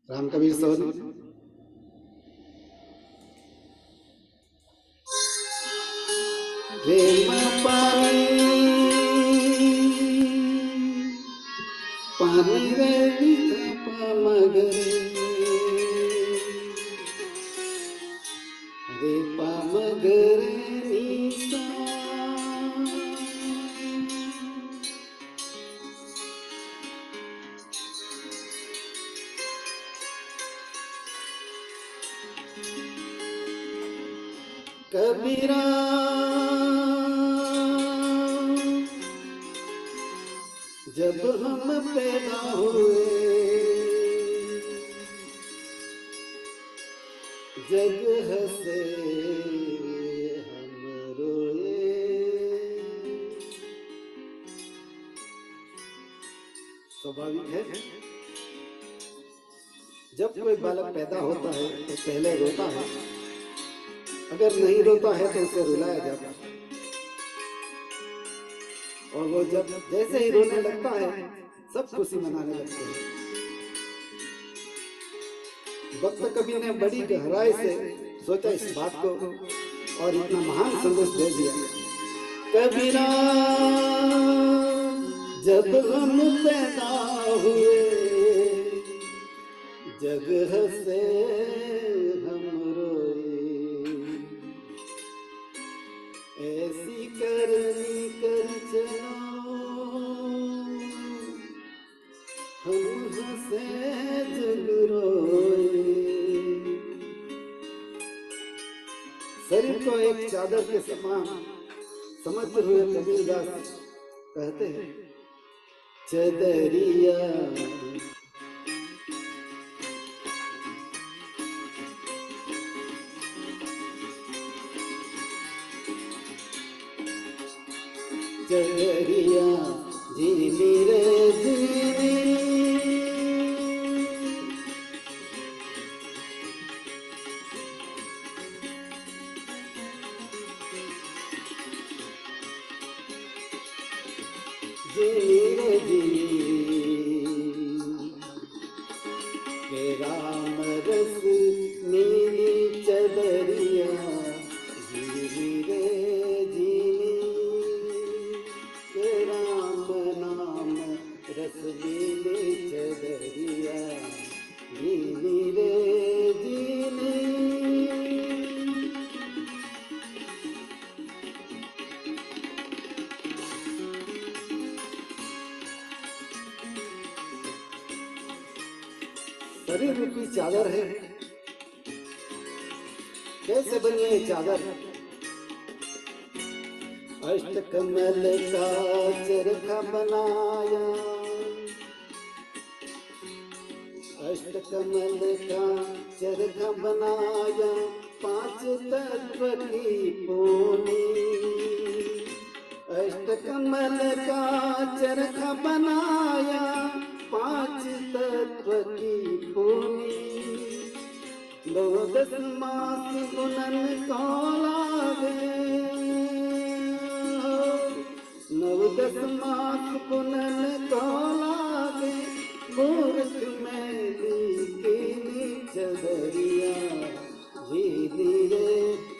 राम कबीर सोन प्रेम पानी पानी रे मगरे रे मगरे निसा कबीरा जब हम पैदा हुए जग हंसे हम रोए। स्वाभाविक है जब कोई बालक पैदा होता है तो पहले रोता है, अगर नहीं रोता है तो उसे रुलाया जाता है, और वो जब जैसे ही रोने लगता है सब खुशी मनाने लगते हैं। भक्त कवि ने बड़ी गहराई से सोचा इस बात को और इतना महान संदेश दे दिया। कबीरा जब हम पैदा हुए जग हंसे हम रोए, ऐसी करनी कर चलो हम हंसे जग रोए। शरीर को एक चादर के समान समझते हुए कबीरदास कहते हैं, चदरिया चदरिया जीनी रे जीनी, जीनी रे जीनी के राम रस नीली चदरिया जीनी रे जीनी के राम नाम रस नीली चदरिया जीनी रे जीनी। शरीर रूपी चादर है, कैसे बनी है चादर? अष्टकमल का चरखा बनाया, अष्टकमल का चरखा बनाया, पांच तत्व की पूनी। अष्टकमल का चरखा बनाया, पांच तत्व की पूनी। दो दस मास गुणन को लागे, नव दस मास गुणन को लागे, मूर्ख मैली की चदरिया जीनी रे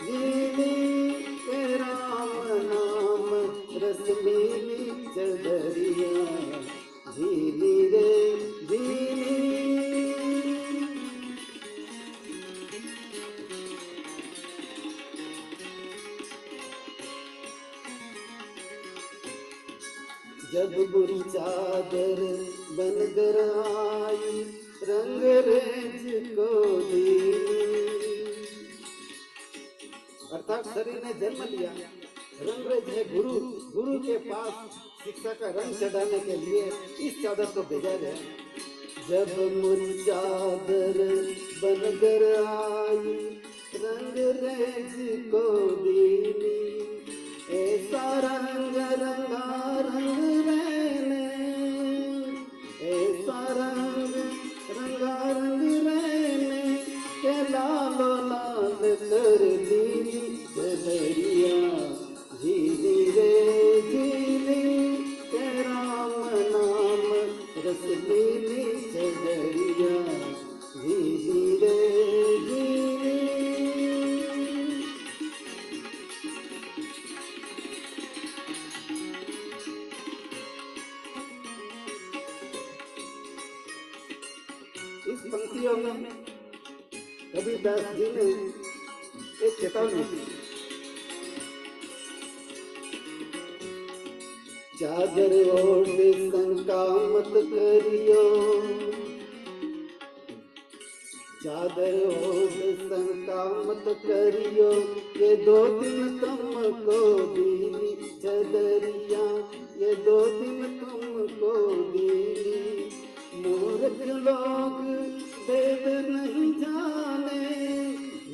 जीनी के राम नाम रस नीली चदरिया जीनी रे जीनी। जब बुरी चादर बनकर आई, रंग रेज को दी, अर्थात शरीर ने जन्म लिया, रंगरेज है गुरु, गुरु के पास शिक्षा का रंग चढ़ाने के लिए इस चादर को भेजा गया। जब मुझ चादर बनकर आई, रंग रेज को दीनी, ऐसा रंग रंगा रंग रहने, ऐसा रंग रंगा रंग रहने के लालो लाल कर दीनी चदरिया जीनी रे जीनी के राम नाम रसलीली चदरिया जीनी रे जीनी। इस पंक्तियों में कबीरदास जी ने एक चेतावनी दी, चादर ओढ़ शंका मत करियो, चादर ओढ़ शंका मत करियो, ये 2 दिन तुमको दी चदरिया, ये 2 दिन तुमको दी। मूर्ख लोग वेद नहीं जाने,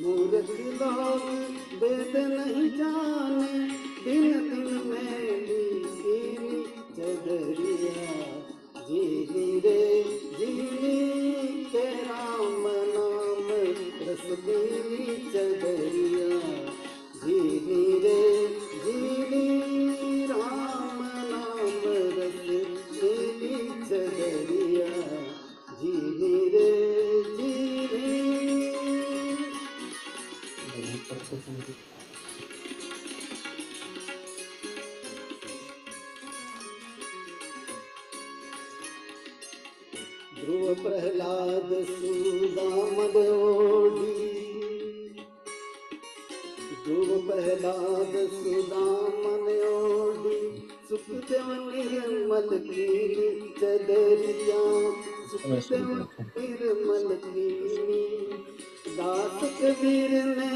मूर्ख लोग वेद नहीं जाने, दिन दिन में दी चदरिया जीनी रे जीनी के राम नाम रसलीली चदरिया जीनी रे जीनी राम नाम रसलीली चदरिया जीनी रे जीनी। ध्रुव प्रहलाद सुदामन ओढ़ी, ध्रुव प्रहलाद सुदामन ओढ़ी, सुखदेव निर्मल की चदरिया, सुखदेव निर्मल की। दास कबीर ने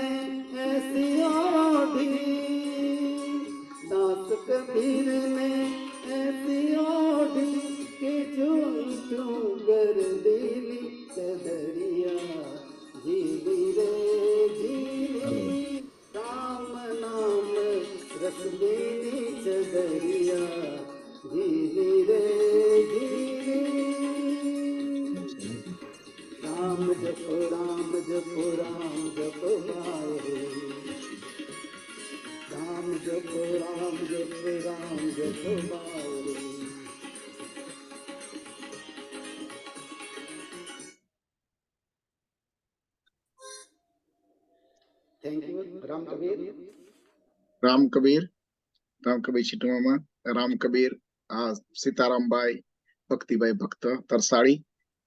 ऐसी ओढ़ी, दास कबीर ने ऐसी ओढ़ी, के जो गर्दीली चदरिया जीनी रे जीनी राम नाम रसलीली चदरिया जीनी रे जीनी। राम जप राम जप राम जप गाए, राम जप राम जप राम जप गाए। Thank you Ram Kabir. રામ કબીર છીટવામાં રામ કબીર સીતારામભાઈ ભક્તિભાઈ ભક્ત તરસાળી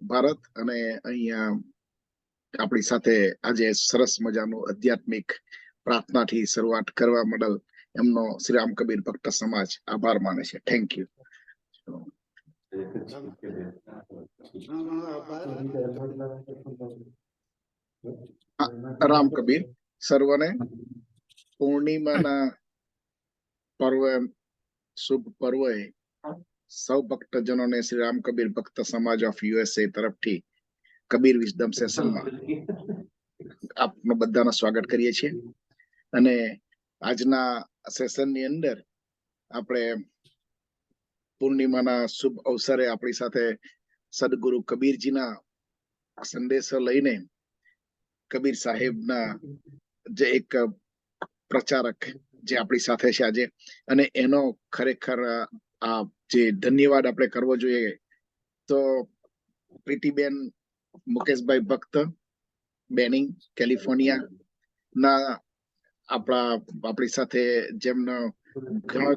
ભારત અને અહીંયા આપણી સાથે આજે સરસ મજાનું આધ્યાત્મિક પ્રાર્થનાથી શરૂઆત કરવા બદલ એમનો શ્રી રામ કબીર ભક્ત સમાજ આભાર માને છે. Thank you. રામ કબીર સર્વને પૂર્ણિમાના પર્વ શુભ પર્વે સૌ ભક્તજનોને શ્રી રામ કબીર ભક્ત સમાજ ઓફ યુએસએ તરફથી કબીર વિઝડમ સેશનમાં આપનું બધાનું સ્વાગત કરીએ છીએ. અને આજના સેશનની અંદર આપણે પૂર્ણિમાના શુભ અવસરે આપણી સાથે સદગુરુ કબીરજીના સંદેશો લઈને કબીર સાહેબના જે એક પ્રચારક જે આપણી સાથે છે આજે, અને એનો ખરેખર આ જે ધન્યવાદ આપણે કરવો જોઈએ તો પ્રીતિબેન મુકેશભાઈ ભક્ત બેનિંગ કેલિફોર્નિયા ના આપણી સાથે જેમનો ઘણો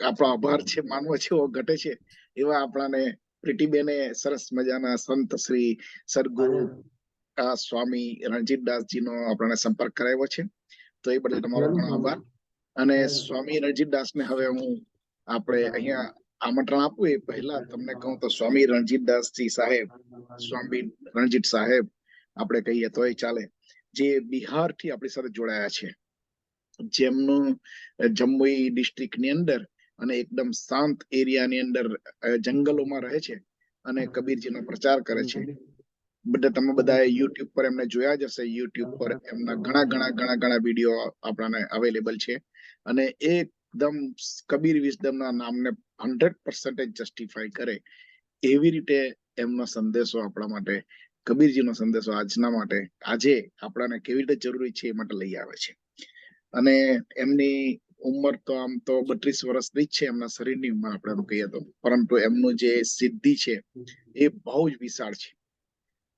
આપણો આભાર છે માનવો છે એવો ઘટે છે એવા આપણાને પ્રીતિબેને સરસ મજાના સંત શ્રી સદગુરુ સ્વામી રણજીતદાસજીનો આપણને સંપર્ક કરાવ્યો છે, તો એ બદલ તમારો ઘણો આભાર. અને સ્વામી રણજીતદાસને હવે હું આપણે અહીંયા આમંત્રણ આપું એ પહેલા તમને કહું તો સ્વામી રણજીતદાસજી સાહેબ, સ્વામી રણજીત સાહેબ આપણે કહીએ તો એ ચાલે, જે બિહારથી આપણી સાથે જોડાયા છે, જેમનું જમ્મુઈ ડિસ્ટ્રિક્ટની અંદર અને એકદમ શાંત એરિયાની અંદર જંગલોમાં રહે છે અને કબીરજીનો પ્રચાર કરે છે. તમે બધા યુટ્યુબ પર એમને જોયા જ હશે. યુટ્યુબ પર એમના ઘણા વિડીયો આપણને અવેલેબલ છે અને એકદમ કબીર વિઝડમના નામને 100% જસ્ટિફાઈ કરે એવી રીતે એમનો સંદેશો આપણા માટે, કબીરજીનો સંદેશો આજના માટે, આજે આપણાને કેવી રીતે જરૂરી છે એ માટે લઈ આવે છે. અને એમની ઉંમર તો આમ તો 32 વર્ષની જ છે, એમના શરીરની ઉંમર આપણે એમ કહીએ તો, પરંતુ એમનું જે સિદ્ધિ છે એ બહુ જ વિશાળ છે.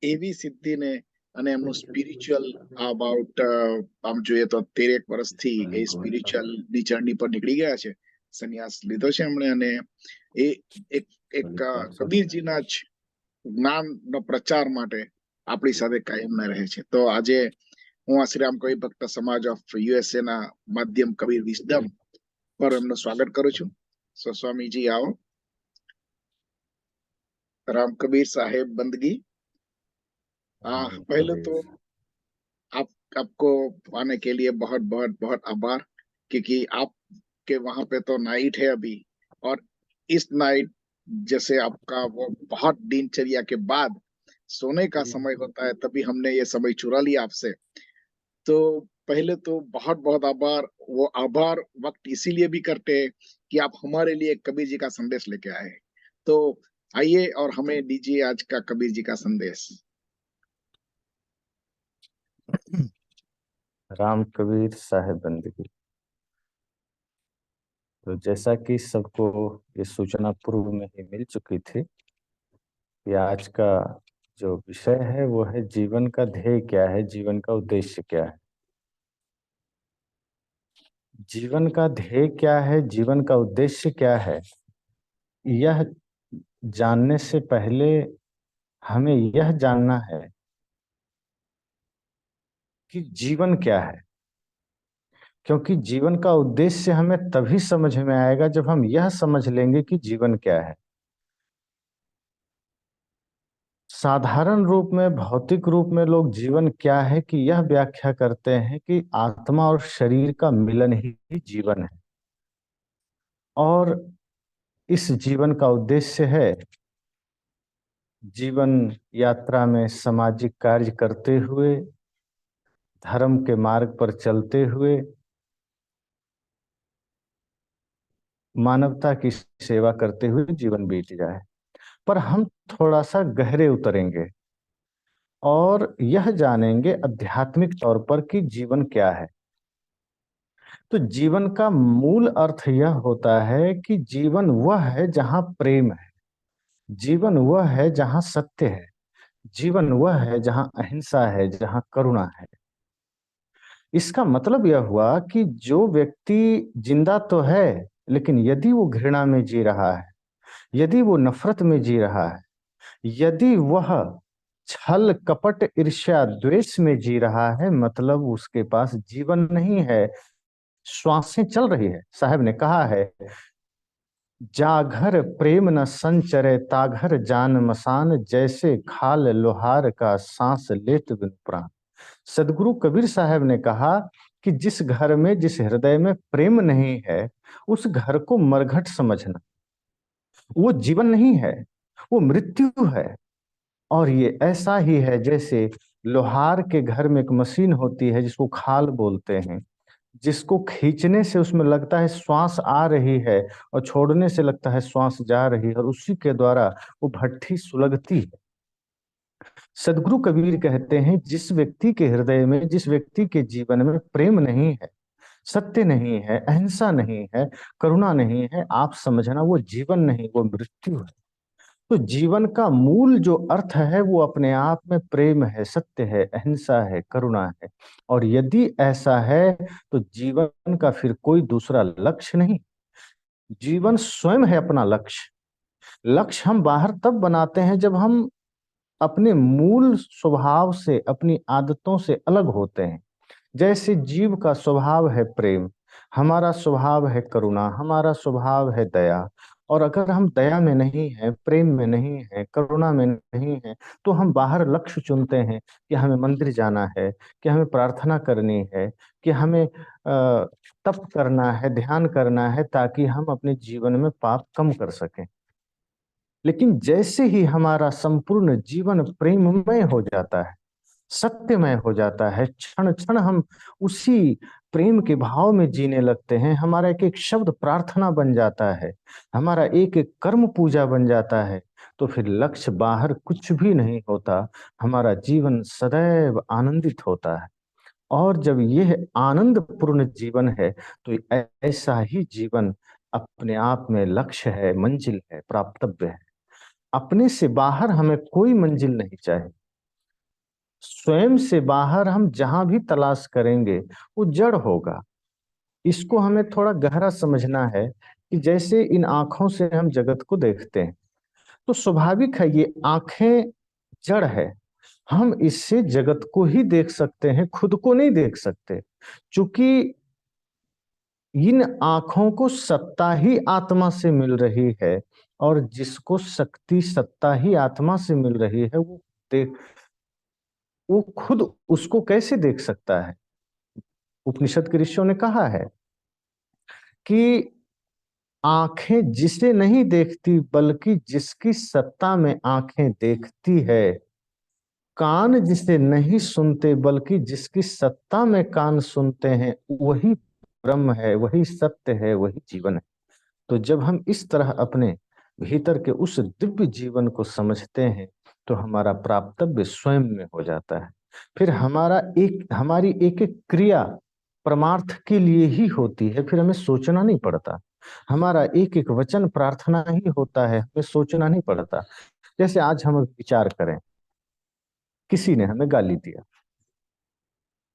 એવી સિદ્ધિને અને એમનું સ્પિરિચ્યુઅલ અબાઉટ આમ જોઈએ તો 13 વર્ષથી એ સ્પિરિચ્યુઅલ ની જર્ની પર નીકળી ગયા છે. સંન્યાસ લીધો છે એમણે, અને એ એક એક કબીરજીના જ જ્ઞાનનો પ્રચાર માટે આપણી સાથે કાયમના રહે છે. તો આજે હું આ શ્રી રામ કવિ ભક્ત સમાજ ઓફ યુએસએ ના માધ્યમ કબીર વિઝડમ પર એમનું સ્વાગત કરું છું. સો સ્વામીજી आओ. राम कबीर साहेब बंदगी. पहले तो आप आपको आने के लिए बहुत बहुत बहुत आभार, क्योंकि आपके वहां पे तो नाइट है अभी, और इस नाइट जैसे आपका वो बहुत दिनचर्या के बाद सोने का समय होता है, तभी हमने ये समय चुरा लिया आपसे. तो पहले तो बहुत बहुत आभार. वो आभार वक्त इसीलिए भी करते हैं कि आप हमारे लिए कबीर जी का संदेश लेके आए. तो आइए और हमें दीजिए आज का कबीर जी का संदेश. राम कबीर साहेब बंदगी. तो जैसा कि सबको ये सूचना पूर्व में ही मिल चुकी थी कि आज का जो विषय है वो है जीवन का ध्येय क्या है, जीवन का उद्देश्य क्या है. जीवन का ध्येय क्या है, जीवन का उद्देश्य क्या है, यह जानने से पहले हमें यह जानना है कि जीवन क्या है. क्योंकि जीवन का उद्देश्य हमें तभी समझ में आएगा जब हम यह समझ लेंगे कि जीवन क्या है. साधारण रूप में, भौतिक रूप में लोग जीवन क्या है कि यह व्याख्या करते हैं कि आत्मा और शरीर का मिलन ही जीवन है, और इस जीवन का उद्देश्य है जीवन यात्रा में सामाजिक कार्य करते हुए, धर्म के मार्ग पर चलते हुए, मानवता की सेवा करते हुए जीवन बीत जाए. पर हम थोड़ा सा गहरे उतरेंगे और यह जानेंगे आध्यात्मिक तौर पर कि जीवन क्या है. तो जीवन का मूल अर्थ यह होता है कि जीवन वह है जहां प्रेम है, जीवन वह है जहां सत्य है, जीवन वह है जहां अहिंसा है, जहां करुणा है. इसका मतलब यह हुआ कि जो व्यक्ति जिंदा तो है, लेकिन यदि वो घृणा में जी रहा है, यदि वो नफरत में जी रहा है, यदि वह छल कपट ईर्ष्या द्वेष में जी रहा है, मतलब उसके पास जीवन नहीं है, श्वासें चल रही है. साहब ने कहा है, जाघर प्रेम न संचरे ताघर जान मसान, जैसे खाल लोहार का सांस लेत बिन प्राण. सदगुरु कबीर साहब ने कहा कि जिस घर में, जिस हृदय में प्रेम नहीं है, उस घर को मरघट समझना. वो जीवन नहीं है, वो मृत्यु है. और ये ऐसा ही है जैसे लोहार के घर में एक मशीन होती है जिसको खाल बोलते हैं, जिसको खींचने से उसमें लगता है श्वास आ रही है और छोड़ने से लगता है श्वास जा रही है, और उसी के द्वारा वो भट्ठी सुलगती है. सदगुरु कबीर कहते हैं, जिस व्यक्ति के हृदय में, जिस व्यक्ति के जीवन में प्रेम नहीं है, सत्य नहीं है, अहिंसा नहीं है, करुणा नहीं है, आप समझना वो जीवन नहीं, वो मृत्यु है. तो जीवन का मूल जो अर्थ है वो अपने आप में प्रेम है, सत्य है, अहिंसा है, करुणा है. और यदि ऐसा है तो जीवन का फिर कोई दूसरा लक्ष्य नहीं. जीवन स्वयं है अपना लक्ष्य. लक्ष्य हम बाहर तब बनाते हैं जब हम अपने मूल स्वभाव से, अपनी आदतों से अलग होते हैं. जैसे जीव का स्वभाव है प्रेम, हमारा स्वभाव है करुणा, हमारा स्वभाव है दया. और अगर हम दया में नहीं है, प्रेम में नहीं है, करुणा में नहीं है, तो हम बाहर लक्ष्य चुनते हैं कि हमें मंदिर जाना है, कि हमें प्रार्थना करनी है, कि हमें तप करना है, ध्यान करना है, ताकि हम अपने जीवन में पाप कम कर सकें. लेकिन जैसे ही हमारा संपूर्ण जीवन प्रेममय हो जाता है, सत्यमय हो जाता है, क्षण क्षण हम उसी प्रेम के भाव में जीने लगते हैं, हमारा एक एक शब्द प्रार्थना बन जाता है, हमारा एक एक कर्म पूजा बन जाता है, तो फिर लक्ष्य बाहर कुछ भी नहीं होता, हमारा जीवन सदैव आनंदित होता है. और जब यह आनंद पूर्ण जीवन है तो ऐसा ही जीवन अपने आप में लक्ष्य है, मंजिल है, प्राप्तव्य है। अपने से बाहर हमें कोई मंजिल नहीं चाहिए। स्वयं से बाहर हम जहां भी तलाश करेंगे वो जड़ होगा। इसको हमें थोड़ा गहरा समझना है कि जैसे इन आंखों से हम जगत को देखते हैं तो स्वाभाविक है ये आंखें जड़ है। हम इससे जगत को ही देख सकते हैं, खुद को नहीं देख सकते, क्योंकि इन आंखों को सत्ता ही आत्मा से मिल रही है। और जिसको शक्ति सत्ता ही आत्मा से मिल रही है वो खुद उसको कैसे देख सकता है। उपनिषद के ऋषियों ने कहा है कि आंखें जिसे नहीं देखती बल्कि जिसकी सत्ता में आंखें देखती है, कान जिसे नहीं सुनते बल्कि जिसकी सत्ता में कान सुनते हैं, वही ब्रह्म है, वही सत्य है, वही जीवन है। तो जब हम इस तरह अपने भीतर के उस दिव्य जीवन को समझते हैं तो हमारा प्राप्तव्य स्वयं में हो जाता है। फिर हमारी एक एक क्रिया परमार्थ के लिए ही होती है, फिर हमें सोचना नहीं पड़ता। हमारा एक एक वचन प्रार्थना ही होता है, हमें सोचना नहीं पड़ता। जैसे आज हम विचार करें, किसी ने हमें गाली दिया।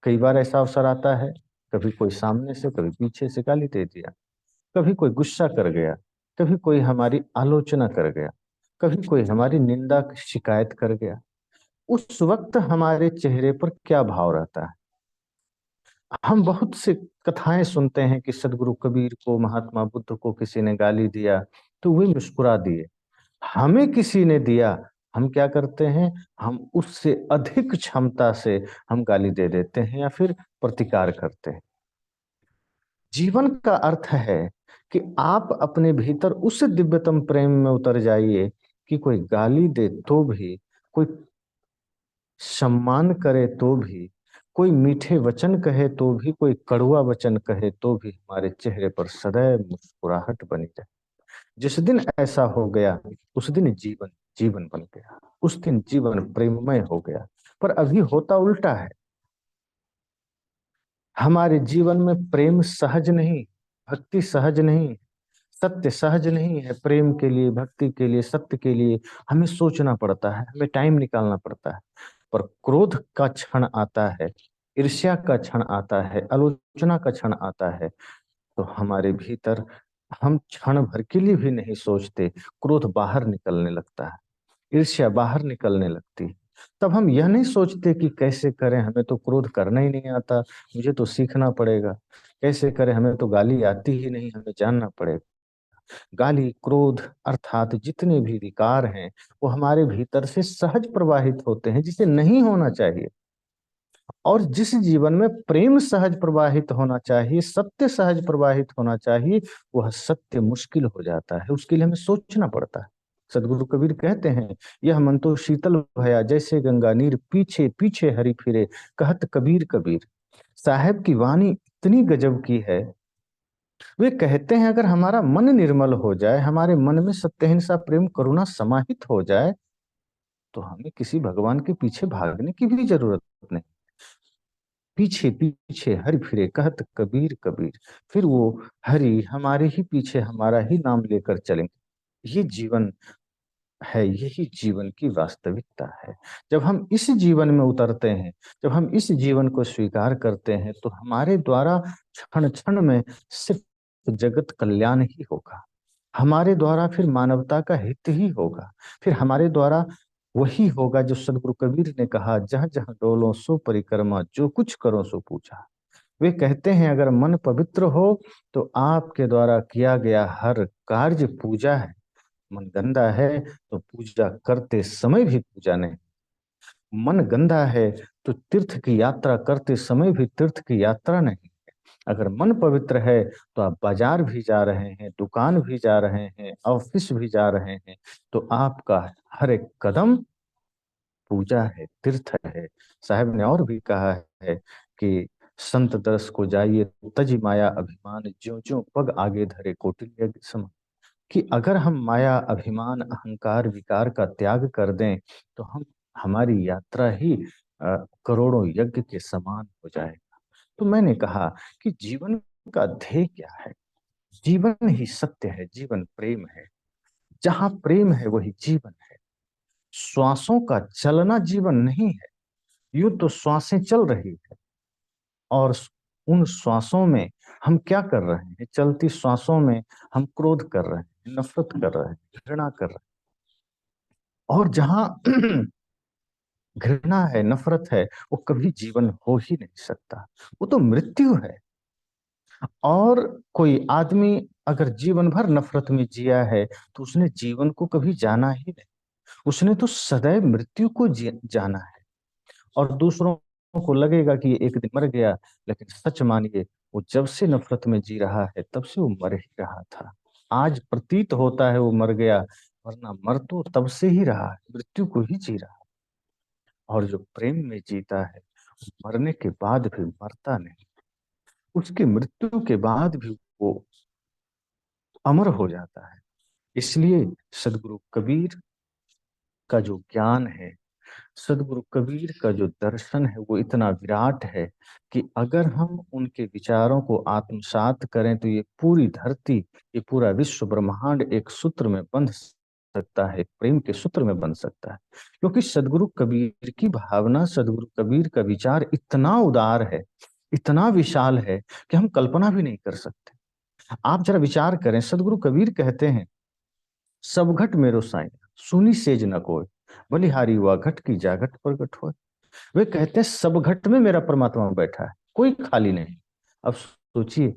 कई बार ऐसा अवसर आता है, कभी कोई सामने से कभी पीछे से गाली दे दिया, कभी कोई गुस्सा कर गया, कभी कोई हमारी आलोचना कर गया, कभी कोई हमारी निंदा शिकायत कर गया। उस वक्त हमारे चेहरे पर क्या भाव रहता है। हम बहुत से कथाएं सुनते हैं कि सदगुरु कबीर को, महात्मा बुद्ध को किसी ने गाली दिया तो वे मुस्कुरा दिए। हमें किसी ने दिया, हम क्या करते हैं, हम उससे अधिक क्षमता से हम गाली दे देते हैं या फिर प्रतिकार करते हैं। जीवन का अर्थ है कि आप अपने भीतर उस दिव्यतम प्रेम में उतर जाइए कि कोई गाली दे तो भी, कोई सम्मान करे तो भी, कोई मीठे वचन कहे तो भी, कोई कड़वा वचन कहे तो भी हमारे चेहरे पर सदैव मुस्कुराहट बनी रहे। जिस दिन ऐसा हो गया उस दिन जीवन जीवन बन गया, उस दिन जीवन प्रेममय हो गया। पर अभी होता उल्टा है। हमारे जीवन में प्रेम सहज नहीं, भक्ति सहज नहीं, सत्य सहज नहीं है। प्रेम के लिए, भक्ति के लिए, सत्य के लिए हमें सोचना पड़ता है, हमें टाइम निकालना पड़ता है। पर क्रोध का क्षण आता है, ईर्ष्या का क्षण आता है, आलोचना का क्षण आता है, तो हमारे भीतर हम क्षण भर के लिए भी नहीं सोचते, क्रोध बाहर निकलने लगता है, ईर्ष्या बाहर निकलने लगती है। तब हम यह नहीं सोचते कि कैसे करें, हमें तो क्रोध करना ही नहीं आता, मुझे तो सीखना पड़ेगा। कैसे करें, हमें तो गाली आती ही नहीं, हमें जानना पड़ेगा। गाली, क्रोध अर्थात जितने भी विकार हैं वो हमारे भीतर से सहज प्रवाहित होते हैं, जिसे नहीं होना चाहिए। और जिस जीवन में प्रेम सहज प्रवाहित होना चाहिए, सत्य सहज प्रवाहित होना चाहिए, वह सत्य मुश्किल हो जाता है, उसके लिए हमें सोचना पड़ता है। सदगुरु कबीर कहते हैं, यह मन तो शीतल भया जैसे गंगा नीर, पीछे पीछे हरि फिरे कहत कबीर कबीर। साहब की वाणी इतनी गजब की है। वे कहते हैं अगर हमारा मन निर्मल हो जाए, हमारे मन में सत्य हिंसा प्रेम करुणा समाहित हो जाए, तो हमें किसी भगवान के पीछे भागने की भी जरूरत नहीं। पीछे पीछे हरि फिरे कहत कबीर कबीर, फिर वो हरि हमारे ही पीछे हमारा ही नाम लेकर चलेंगे। ये जीवन है, यही जीवन की वास्तविकता है। जब हम इस जीवन में उतरते हैं, जब हम इस जीवन को स्वीकार करते हैं, तो हमारे द्वारा क्षण क्षण में सिर्फ जगत कल्याण ही होगा। हमारे द्वारा फिर मानवता का हित ही होगा। फिर हमारे द्वारा वही होगा जो सदगुरु कबीर ने कहा, जहां जहां डोलो सो परिक्रमा, जो कुछ करो सो पूछा। वे कहते हैं अगर मन पवित्र हो तो आपके द्वारा किया गया हर कार्य पूजा है। मन गंदा है तो पूजा करते समय भी पूजा नहीं। मन गंदा है तो तीर्थ की यात्रा करते समय भी तीर्थ की यात्रा नहीं। अगर मन पवित्र है तो आप बाजार भी जा रहे हैं, दुकान भी जा रहे हैं, ऑफिस भी जा रहे हैं, तो आपका हर एक कदम पूजा है, तीर्थ है। साहब ने और भी कहा है कि संत दरस को जाइए तज माया अभिमान, ज्यो ज्यो पग आगे धरे कौटिल्य सम। कि अगर हम माया अभिमान अहंकार विकार का त्याग कर दें तो हम हमारी यात्रा ही करोड़ों यज्ञ के समान हो जाए। तो मैंने कहा कि जीवन का ध्येय क्या है? जीवन ही सत्य है, जीवन प्रेम है। जहां प्रेम है वही जीवन है। श्वासों का चलना जीवन नहीं है। यूं तो श्वासें चल रही है, और उन श्वासों में हम क्या कर रहे हैं? चलती श्वासों में हम क्रोध कर रहे हैं, नफरत कर रहे हैं, घृणा कर रहे हैं। और जहां घृणा है, नफरत है, वो कभी जीवन हो ही नहीं सकता। वो तो मृत्यु है। और कोई आदमी अगर जीवन भर नफरत में जिया है तो उसने जीवन को कभी जाना ही नहीं। उसने तो सदैव मृत्यु को जाना है। और दूसरों को लगेगा कि ये एक दिन मर गया, लेकिन सच मानिए वो जब से नफरत में जी रहा है तब से वो मर ही रहा था। आज प्रतीत होता है वो मर गया, वरना मर तो तब से ही रहा है, मृत्यु को ही जी रहा है। और जो प्रेम में जीता है मरने के बाद भी मरता नहीं, उसकी मृत्यु के बाद भी वो अमर हो जाता है। इसलिए सदगुरु कबीर का जो ज्ञान है, सदगुरु कबीर का जो दर्शन है, वो इतना विराट है कि अगर हम उनके विचारों को आत्मसात करें तो ये पूरी धरती, ये पूरा विश्व ब्रह्मांड एक सूत्र में बंध सकता है, प्रेम के सूत्र में बन सकता है। क्योंकि सदगुरु कबीर की भावना, सदगुरु कबीर का विचार इतना उदार है, इतना विशाल है कि हम कल्पना भी नहीं कर सकते। आप जरा विचार करें, सदगुरु कबीर कहते हैं, सब घट मेरो साईं सुनी सेज न कोय, बलिहारी हुआ घट की जागट प्रगट हो। वे कहते हैं सब घट में मेरा परमात्मा बैठा है, कोई खाली नहीं। अब सोचिए,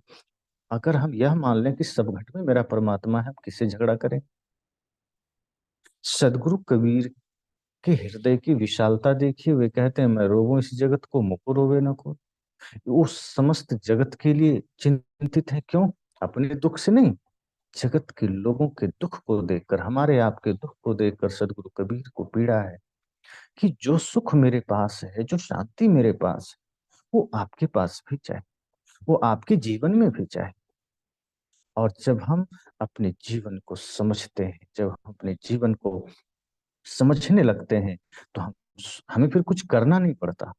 अगर हम यह मान लें कि सब घट में मेरा परमात्मा है, हम किससे झगड़ा करें? सदगुरु कबीर के हृदय की विशालता देखिए। वे कहते हैं, मैं रोवूं इस जगत को, मुको रोवे न को। वो समस्त जगत के लिए चिंतित है। क्यों? अपने दुख से नहीं, जगत के लोगों के दुख को देखकर, हमारे आपके दुख को देखकर सदगुरु कबीर को पीड़ा है कि जो सुख मेरे पास है, जो शांति मेरे पास है, वो आपके पास भी चाहे, वो आपके जीवन में भी चाहे। और जब हम अपने जीवन को समझते हैं, जब हम अपने जीवन को समझने लगते हैं, तो हमें फिर कुछ करना नहीं पड़ता।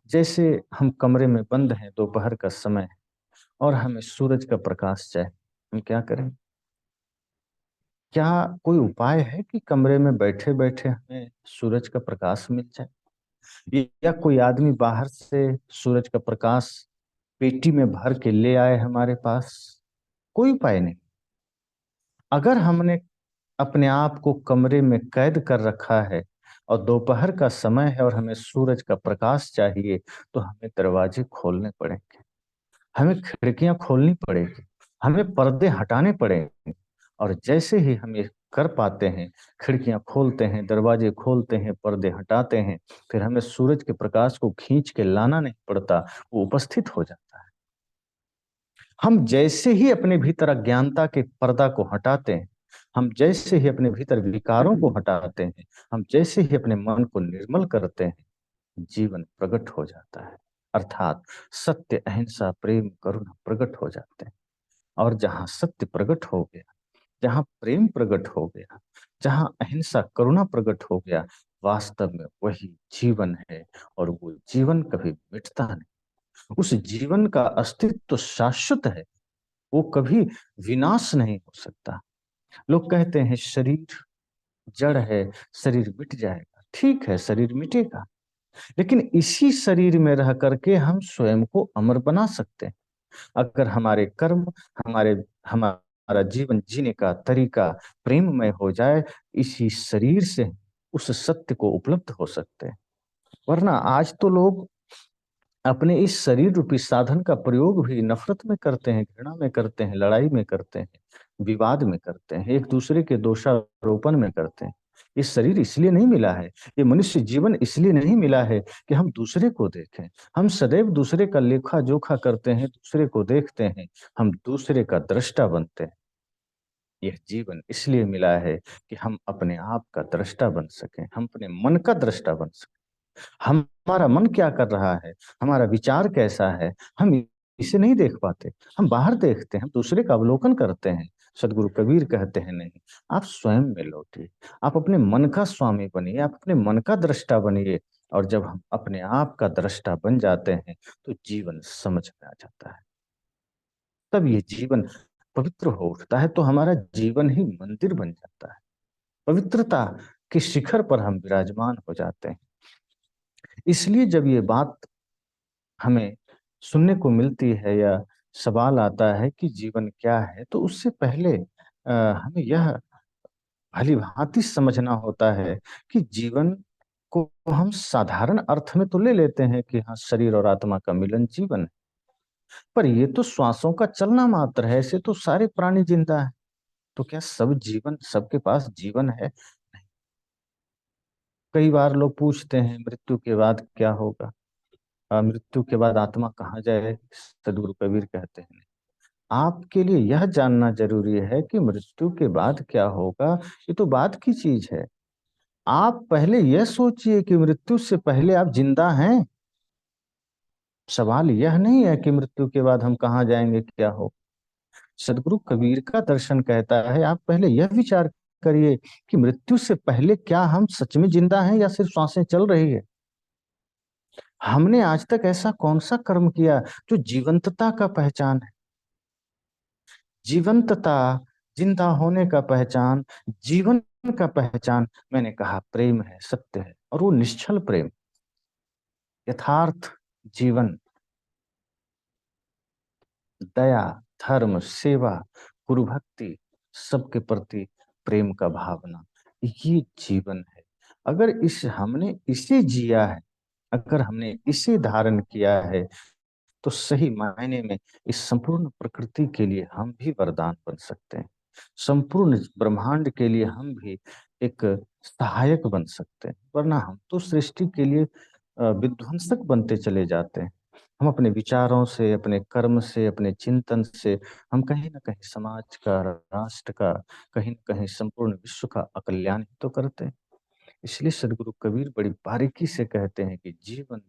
जैसे हम कमरे में बंद हैं, दोपहर का समय है, और हमें सूरज का प्रकाश चाहिए, हम क्या करें? क्या कोई उपाय है कि कमरे में बैठे बैठे हमें सूरज का प्रकाश मिल जाए? या कोई आदमी बाहर से सूरज का प्रकाश पेटी में भर के ले आए हमारे पास? कोई उपाय नहीं। अगर हमने अपने आप को कमरे में कैद कर रखा है और दोपहर का समय है और हमें सूरज का प्रकाश चाहिए, तो हमें दरवाजे खोलने पड़ेंगे, हमें खिड़कियां खोलनी पड़ेगी, हमें पर्दे हटाने पड़ेंगे। और जैसे ही हम ये कर पाते हैं, खिड़कियां खोलते हैं, दरवाजे खोलते हैं, पर्दे हटाते हैं, फिर हमें सूरज के प्रकाश को खींच के लाना नहीं पड़ता, वो उपस्थित हो जाता है। हम जैसे ही अपने भीतर अज्ञानता के पर्दा को हटाते हैं, हम जैसे ही अपने भीतर विकारों को हटाते हैं, हम जैसे ही अपने मन को निर्मल करते हैं, जीवन प्रकट हो जाता है। अर्थात सत्य, अहिंसा, प्रेम, करुणा प्रकट हो जाते हैं। और जहां सत्य प्रकट हो गया, जहां प्रेम प्रकट हो गया, जहां अहिंसा, करुणा प्रकट हो गया, वास्तव में वही जीवन है। और वो जीवन कभी मिटता नहीं। उस जीवन का अस्तित्व तो शाश्वत है, वो कभी विनाश नहीं हो सकता। लोग कहते हैं शरीर जड़ है, शरीर मिट जाएगा। ठीक है, शरीर मिटेगा, लेकिन इसी शरीर में रह करके हम स्वयं को अमर बना सकते हैं। अगर हमारे कर्म, हमारे हमारा जीवन जीने का तरीका प्रेममय हो जाए, इसी शरीर से उस सत्य को उपलब्ध हो सकते हैं। वरना आज तो लोग अपने इस शरीर रूपी साधन का प्रयोग भी नफरत में करते हैं, घृणा में करते हैं, लड़ाई में करते हैं, विवाद में करते हैं, एक दूसरे के दोषारोपण में करते हैं। ये शरीर इसलिए नहीं मिला है, ये मनुष्य जीवन इसलिए नहीं मिला है कि हम दूसरे को देखें। हम सदैव दूसरे का लेखा जोखा करते हैं, दूसरे को देखते हैं, हम दूसरे का दृष्टा बनते हैं। यह जीवन इसलिए मिला है कि हम अपने आप का दृष्टा बन सकें, हम अपने मन का दृष्टा बन सकें। हमारा मन क्या कर रहा है, हमारा विचार कैसा है, हम इसे नहीं देख पाते। हम बाहर देखते हैं, हम दूसरे का अवलोकन करते हैं। सदगुरु कबीर कहते हैं, नहीं, आप स्वयं में लौटिए, आप अपने मन का स्वामी बनिए, आप अपने मन का दृष्टा बनिए। और जब हम अपने आप का दृष्टा बन जाते हैं तो जीवन समझ में आ जाता है। तब ये जीवन पवित्र हो उठता है, तो हमारा जीवन ही मंदिर बन जाता है। पवित्रता के शिखर पर हम विराजमान हो जाते हैं। इसलिए जब ये बात हमें सुनने को मिलती है या सवाल आता है कि जीवन क्या है, तो उससे पहले हमें यह भली भांति समझना होता है कि जीवन को हम साधारण अर्थ में तो ले लेते हैं कि हाँ, शरीर और आत्मा का मिलन जीवन है, पर ये तो श्वासों का चलना मात्र है। ऐसे तो सारे प्राणी जिंदा है, तो क्या सब जीवन, सबके पास जीवन है? कई बार लोग पूछते हैं मृत्यु के बाद क्या होगा, मृत्यु के बाद आत्मा कहाँ जाए? सदगुरु कबीर कहते हैं आपके लिए यह जानना जरूरी है कि मृत्यु के बाद क्या होगा, ये तो बाद की चीज है। आप पहले यह सोचिए कि मृत्यु से पहले आप जिंदा हैं। सवाल यह नहीं है कि मृत्यु के बाद हम कहाँ जाएंगे, क्या हो। सदगुरु कबीर का दर्शन कहता है आप पहले यह विचार करिए कि मृत्यु से पहले क्या हम सच में जिंदा हैं या सिर्फ सांसें चल रही है। हमने आज तक ऐसा कौन सा कर्म किया जो जीवंतता का पहचान है? जीवंतता, जिंदा होने का पहचान, जीवन का पहचान, मैंने कहा प्रेम है, सत्य है, और वो निश्चल प्रेम, यथार्थ जीवन, दया, धर्म, सेवा, गुरु भक्ति, सबके प्रति प्रेम का भावना, ये जीवन है। अगर इस हमने इसे जिया है, अगर हमने इसे धारण किया है, तो सही मायने में इस संपूर्ण प्रकृति के लिए हम भी वरदान बन सकते हैं। संपूर्ण ब्रह्मांड के लिए हम भी एक सहायक बन सकते हैं, वरना हम तो सृष्टि के लिए विध्वंसक बनते चले जाते हैं। हम अपने विचारों से, अपने कर्म से, अपने चिंतन से हम कहीं ना कहीं समाज का, राष्ट्र का, कहीं ना कहीं संपूर्ण विश्व का अकल्याण ही तो करते हैं। इसलिए सदगुरु कबीर बड़ी बारीकी से कहते हैं कि जीवन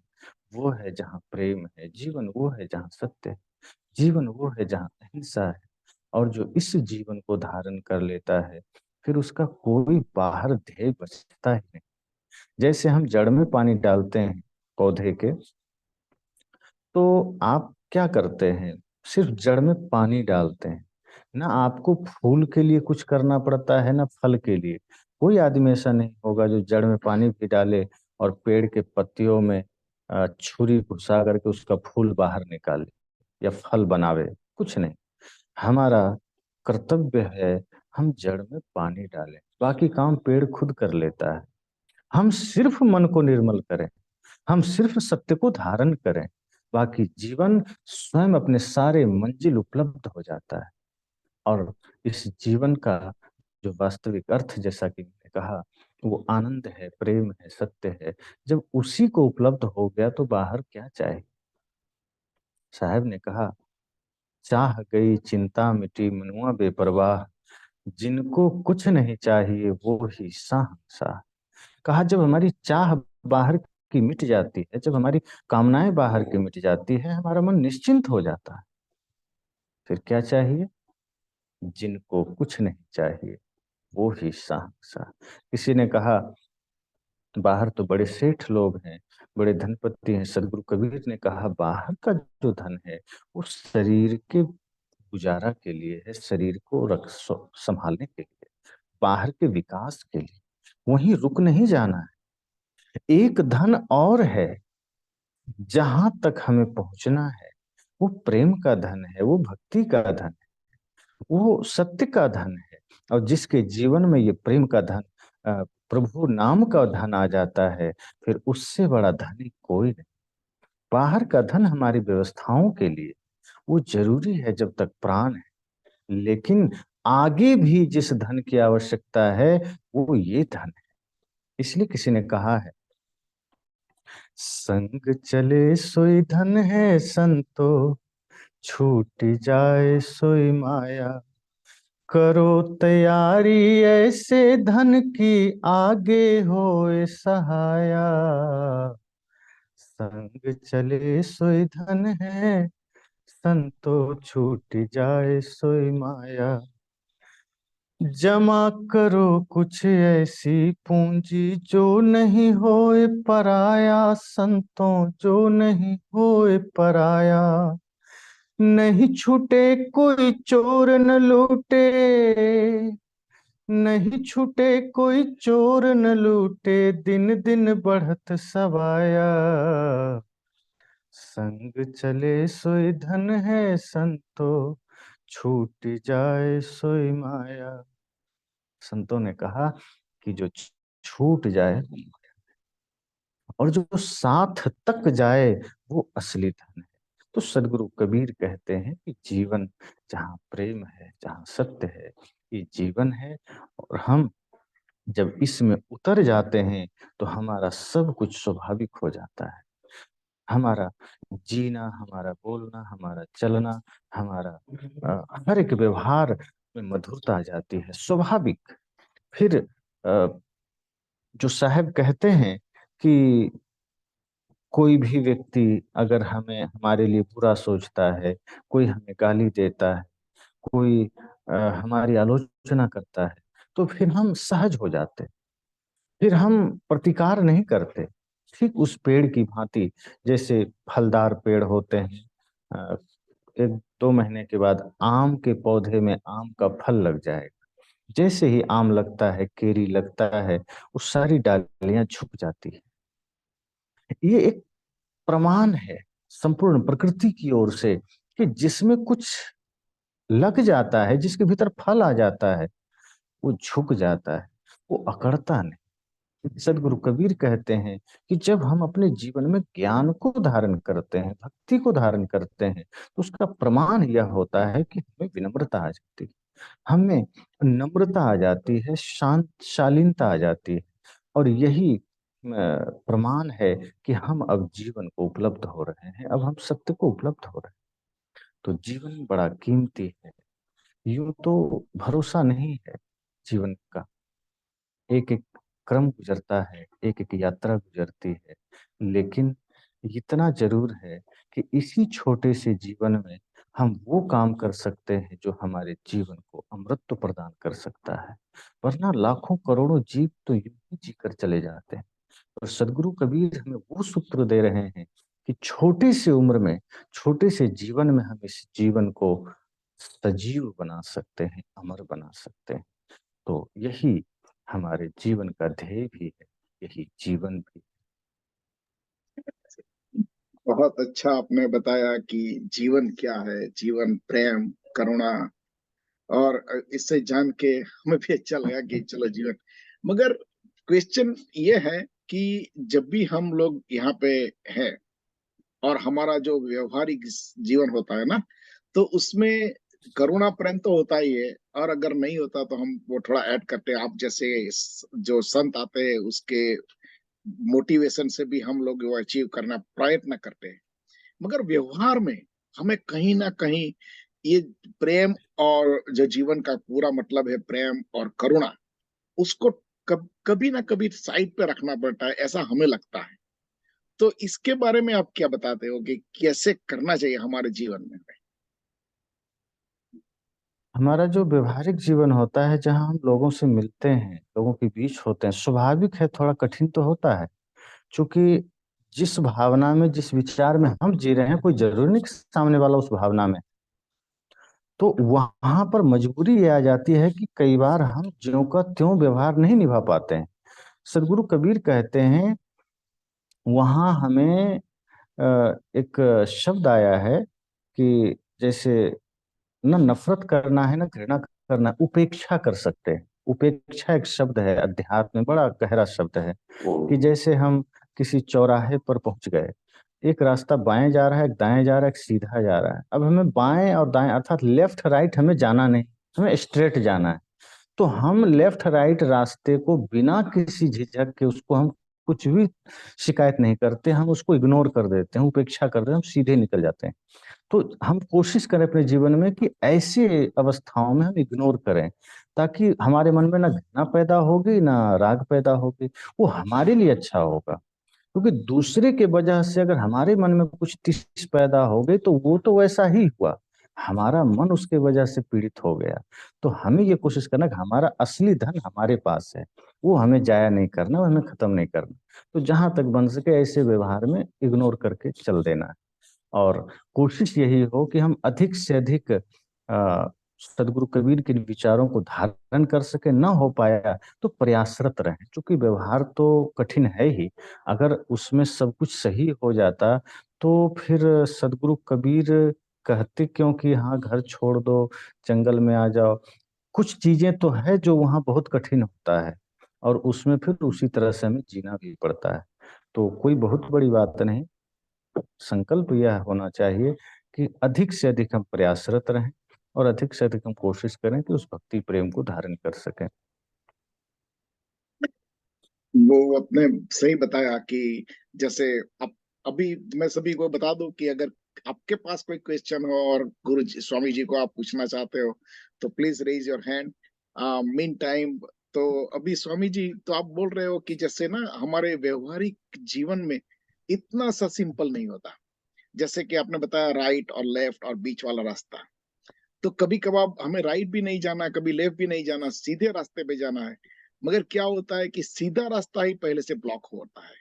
वो है जहाँ प्रेम है, जीवन वो है जहाँ सत्य है, जीवन वो है जहाँ अहिंसा है। और जो इस जीवन को धारण कर लेता है, फिर उसका कोई बाहर ध्येय बचता ही नहीं। जैसे हम जड़ में पानी डालते हैं पौधे के, तो आप क्या करते हैं? सिर्फ जड़ में पानी डालते हैं ना, आपको फूल के लिए कुछ करना पड़ता है ना फल के लिए। कोई आदमी ऐसा नहीं होगा जो जड़ में पानी भी डाले और पेड़ के पत्तियों में छुरी घुसा करके उसका फूल बाहर निकाले या फल बनावे, कुछ नहीं। हमारा कर्तव्य है हम जड़ में पानी डालें, बाकी काम पेड़ खुद कर लेता है। हम सिर्फ मन को निर्मल करें, हम सिर्फ सत्य को धारण करें, बाकी जीवन स्वयं अपने सारे मंजिल उपलब्ध हो जाता है। और इस जीवन का जो वास्तविक अर्थ, जैसा कि मैंने कहा, वो आनंद है, प्रेम है, सत्य है। जब उसी को उपलब्ध हो गया तो बाहर क्या चाहे। साहब ने कहा, चाह गई चिंता मिटी मनुआ बेपरवाह, जिनको कुछ नहीं चाहिए वो ही शाह। कहा जब हमारी चाह बाहर की मिट जाती है, जब हमारी कामनाएं बाहर की मिट जाती है, हमारा मन निश्चिंत हो जाता है। फिर क्या चाहिए? जिनको कुछ नहीं चाहिए वो ही शहंशाह। किसी ने कहा बाहर तो बड़े सेठ लोग हैं, बड़े धनपति हैं। सदगुरु कबीर ने कहा बाहर का जो धन है वो शरीर के गुजारा के लिए है, शरीर को संभालने के लिए, बाहर के विकास के लिए। वहीं रुक नहीं जाना है। एक धन और है जहां तक हमें पहुंचना है, वो प्रेम का धन है, वो भक्ति का धन है, वो सत्य का धन है। और जिसके जीवन में ये प्रेम का धन, प्रभु नाम का धन आ जाता है, फिर उससे बड़ा धनी कोई नहीं। बाहर का धन हमारी व्यवस्थाओं के लिए वो जरूरी है जब तक प्राण है, लेकिन आगे भी जिस धन की आवश्यकता है वो ये धन है। इसलिए किसी ने कहा है, संग चले सोई धन है संतो, छूट जाए सोई माया। करो तैयारी ऐसे धन की, आगे होए सहाया। संग चले सोई धन है संतो, छूट जाए सोई माया। जमा करो कुछ ऐसी पूंजी जो नहीं होए पराया, संतों जो नहीं होए पराया। नहीं छूटे कोई चोर न लूटे, नहीं छूटे कोई चोर न लूटे, दिन दिन बढ़त सवाया। संग चले सोई धन है संतो, छूट जाए सोई माया। संतों ने कहा कि जो छूट जाए और जो साथ तक जाए वो असली धन है। तो सदगुरु कबीर कहते हैं कि जीवन जहाँ प्रेम है, जहाँ सत्य है, ये जीवन है। और हम जब इसमें उतर जाते हैं तो हमारा सब कुछ स्वाभाविक हो जाता है। हमारा जीना, हमारा बोलना, हमारा चलना, हमारा हर एक व्यवहार में मधुरता आ जाती है, स्वाभाविक। फिर जो साहब कहते हैं कि कोई भी व्यक्ति अगर हमें हमारे लिए बुरा सोचता है, कोई हमें गाली देता है, कोई हमारी आलोचना करता है, तो फिर हम सहज हो जाते हैं, फिर हम प्रतिकार नहीं करते। ठीक उस पेड़ की भांति, जैसे फलदार पेड़ होते हैं, अ, 1-2 महीने के बाद आम के पौधे में आम का फल लग जाएगा। जैसे ही आम लगता है, केरी लगता है, वो सारी डालियां झुक जाती है। ये एक प्रमाण है संपूर्ण प्रकृति की ओर से कि जिसमें कुछ लग जाता है, जिसके भीतर फल आ जाता है, वो झुक जाता है, वो अकड़ता नहीं। सदगुरु कबीर कहते हैं कि जब हम अपने जीवन में ज्ञान को धारण करते हैं, भक्ति को धारण करते हैं, तो उसका प्रमाण यह होता है कि हमें विनम्रता आ जाती है, हमें नम्रता आ जाती है, शांत शालीनता आ जाती है। और यही प्रमाण है कि हम अब जीवन को उपलब्ध हो रहे हैं, अब हम सत्य को उपलब्ध हो रहे हैं। तो जीवन बड़ा कीमती है। यूं तो भरोसा नहीं है जीवन का, एक एक क्रम गुजरता है, एक एक यात्रा गुजरती है। लेकिन इतना जरूर है कि इसी छोटे से जीवन में हम वो काम कर सकते हैं जो हमारे जीवन को अमृत प्रदान कर सकता है। वरना लाखों करोड़ों जीव तो यूं ही जीकर चले जाते हैं। और सदगुरु कबीर हमें वो सूत्र दे रहे हैं कि छोटी सी उम्र में, छोटे से जीवन में हम इस जीवन को सजीव बना सकते हैं, अमर बना सकते हैं। तो यही हमारे जीवन का ध्येय भी है, यही जीवन भी। बहुत अच्छा आपने बताया कि जीवन क्या है, जीवन प्रेम, करुणा। और इससे जान के हमें भी अच्छा लगा कि चलो जीवन। मगर क्वेश्चन ये है कि जब भी हम लोग यहाँ पे हैं और हमारा जो व्यवहारिक जीवन होता है ना, तो उसमें करुणा प्रेम तो होता ही है, और अगर नहीं होता तो हम वो थोड़ा ऐड करते हैं। आप जैसे जो संत आते हैं उसके मोटिवेशन से भी हम लोग वो अचीव करना प्रयत्न करते हैं। मगर व्यवहार में हमें कहीं ना कहीं ये प्रेम, और जो जीवन का पूरा मतलब है प्रेम और करुणा, उसको कभी ना कभी साइड पे रखना पड़ता है, ऐसा हमें लगता है। तो इसके बारे में आप क्या बताते हो कि कैसे करना चाहिए हमारे जीवन में? हमारा जो व्यवहारिक जीवन होता है, जहाँ हम लोगों से मिलते हैं, लोगों के बीच होते हैं, स्वाभाविक है थोड़ा कठिन तो होता है। क्योंकि जिस भावना में, जिस विचार में हम जी रहे हैं, कोई जरूरी नहीं कि सामने वाला उस भावना में। तो वहां पर मजबूरी ये आ जाती है कि कई बार हम ज्यों का त्यों व्यवहार नहीं निभा पाते हैं। सदगुरु कबीर कहते हैं, वहां हमें एक शब्द आया है कि जैसे न नफरत करना है, न घृणा करना है, उपेक्षा कर सकते हैं। उपेक्षा एक शब्द है, अध्यात्म में बड़ा गहरा शब्द है। कि जैसे हम किसी चौराहे पर पहुंच गए, एक रास्ता बाएं जा रहा है, एक दाएं जा रहा है, एक सीधा जा रहा है। अब हमें बाएं और दाएं अर्थात लेफ्ट राइट हमें जाना नहीं, हमें स्ट्रेट जाना है। तो हम लेफ्ट राइट रास्ते को बिना किसी झिझक के, उसको हम कुछ भी शिकायत नहीं करते, हम उसको इग्नोर कर देते हैं, उपेक्षा कर देते हैं, हम सीधे निकल जाते हैं। तो हम कोशिश करें अपने जीवन में कि ऐसे अवस्थाओं में हम इग्नोर करें, ताकि हमारे मन में ना घृणा पैदा होगी, ना राग पैदा होगी। वो हमारे लिए अच्छा होगा। क्योंकि दूसरे के वजह से अगर हमारे मन में कुछ टिस पैदा हो गई, तो वो तो वैसा ही हुआ, हमारा मन उसके वजह से पीड़ित हो गया। तो हमें ये कोशिश करना कि हमारा असली धन हमारे पास है, वो हमें जाया नहीं करना, वो हमें खत्म नहीं करना। तो जहां तक बन सके ऐसे व्यवहार में इग्नोर करके चल देना है। और कोशिश यही हो कि हम अधिक से अधिक सदगुरु कबीर के विचारों को धारण कर सके। न हो पाया तो प्रयासरत रहें, क्योंकि व्यवहार तो कठिन है ही। अगर उसमें सब कुछ सही हो जाता तो फिर सदगुरु कबीर कहते क्यों कि हाँ घर छोड़ दो, जंगल में आ जाओ। कुछ चीजें तो है जो वहाँ बहुत कठिन होता है, और उसमें फिर उसी तरह से हमें जीना भी पड़ता है। तो कोई बहुत बड़ी बात नहीं। संकल्प यह होना चाहिए कि अधिक से अधिक हम प्रयासरत रहें, और अधिक से अधिक हम कोशिश करें कि उस भक्ति प्रेम को धारण कर सकें। वो आपने सही बताया कि जैसे अब अभी मैं सभी को बता दूं कि अगर आपके पास कोई क्वेश्चन हो और गुरु जी स्वामी जी को आप पूछना चाहते हो तो please raise your hand. Meantime तो अभी स्वामी जी तो आप बोल रहे हो कि जैसे ना हमारे व्यवहारिक जीवन में इतना सा सिंपल नहीं होता। जैसे कि आपने बताया राइट और लेफ्ट और बीच वाला रास्ता। तो कभी कभार हमें राइट भी नहीं जाना, कभी लेफ्ट भी नहीं जाना, सीधे रास्ते पे जाना है। मगर क्या होता है कि सीधा रास्ता ही पहले से ब्लॉक होता है।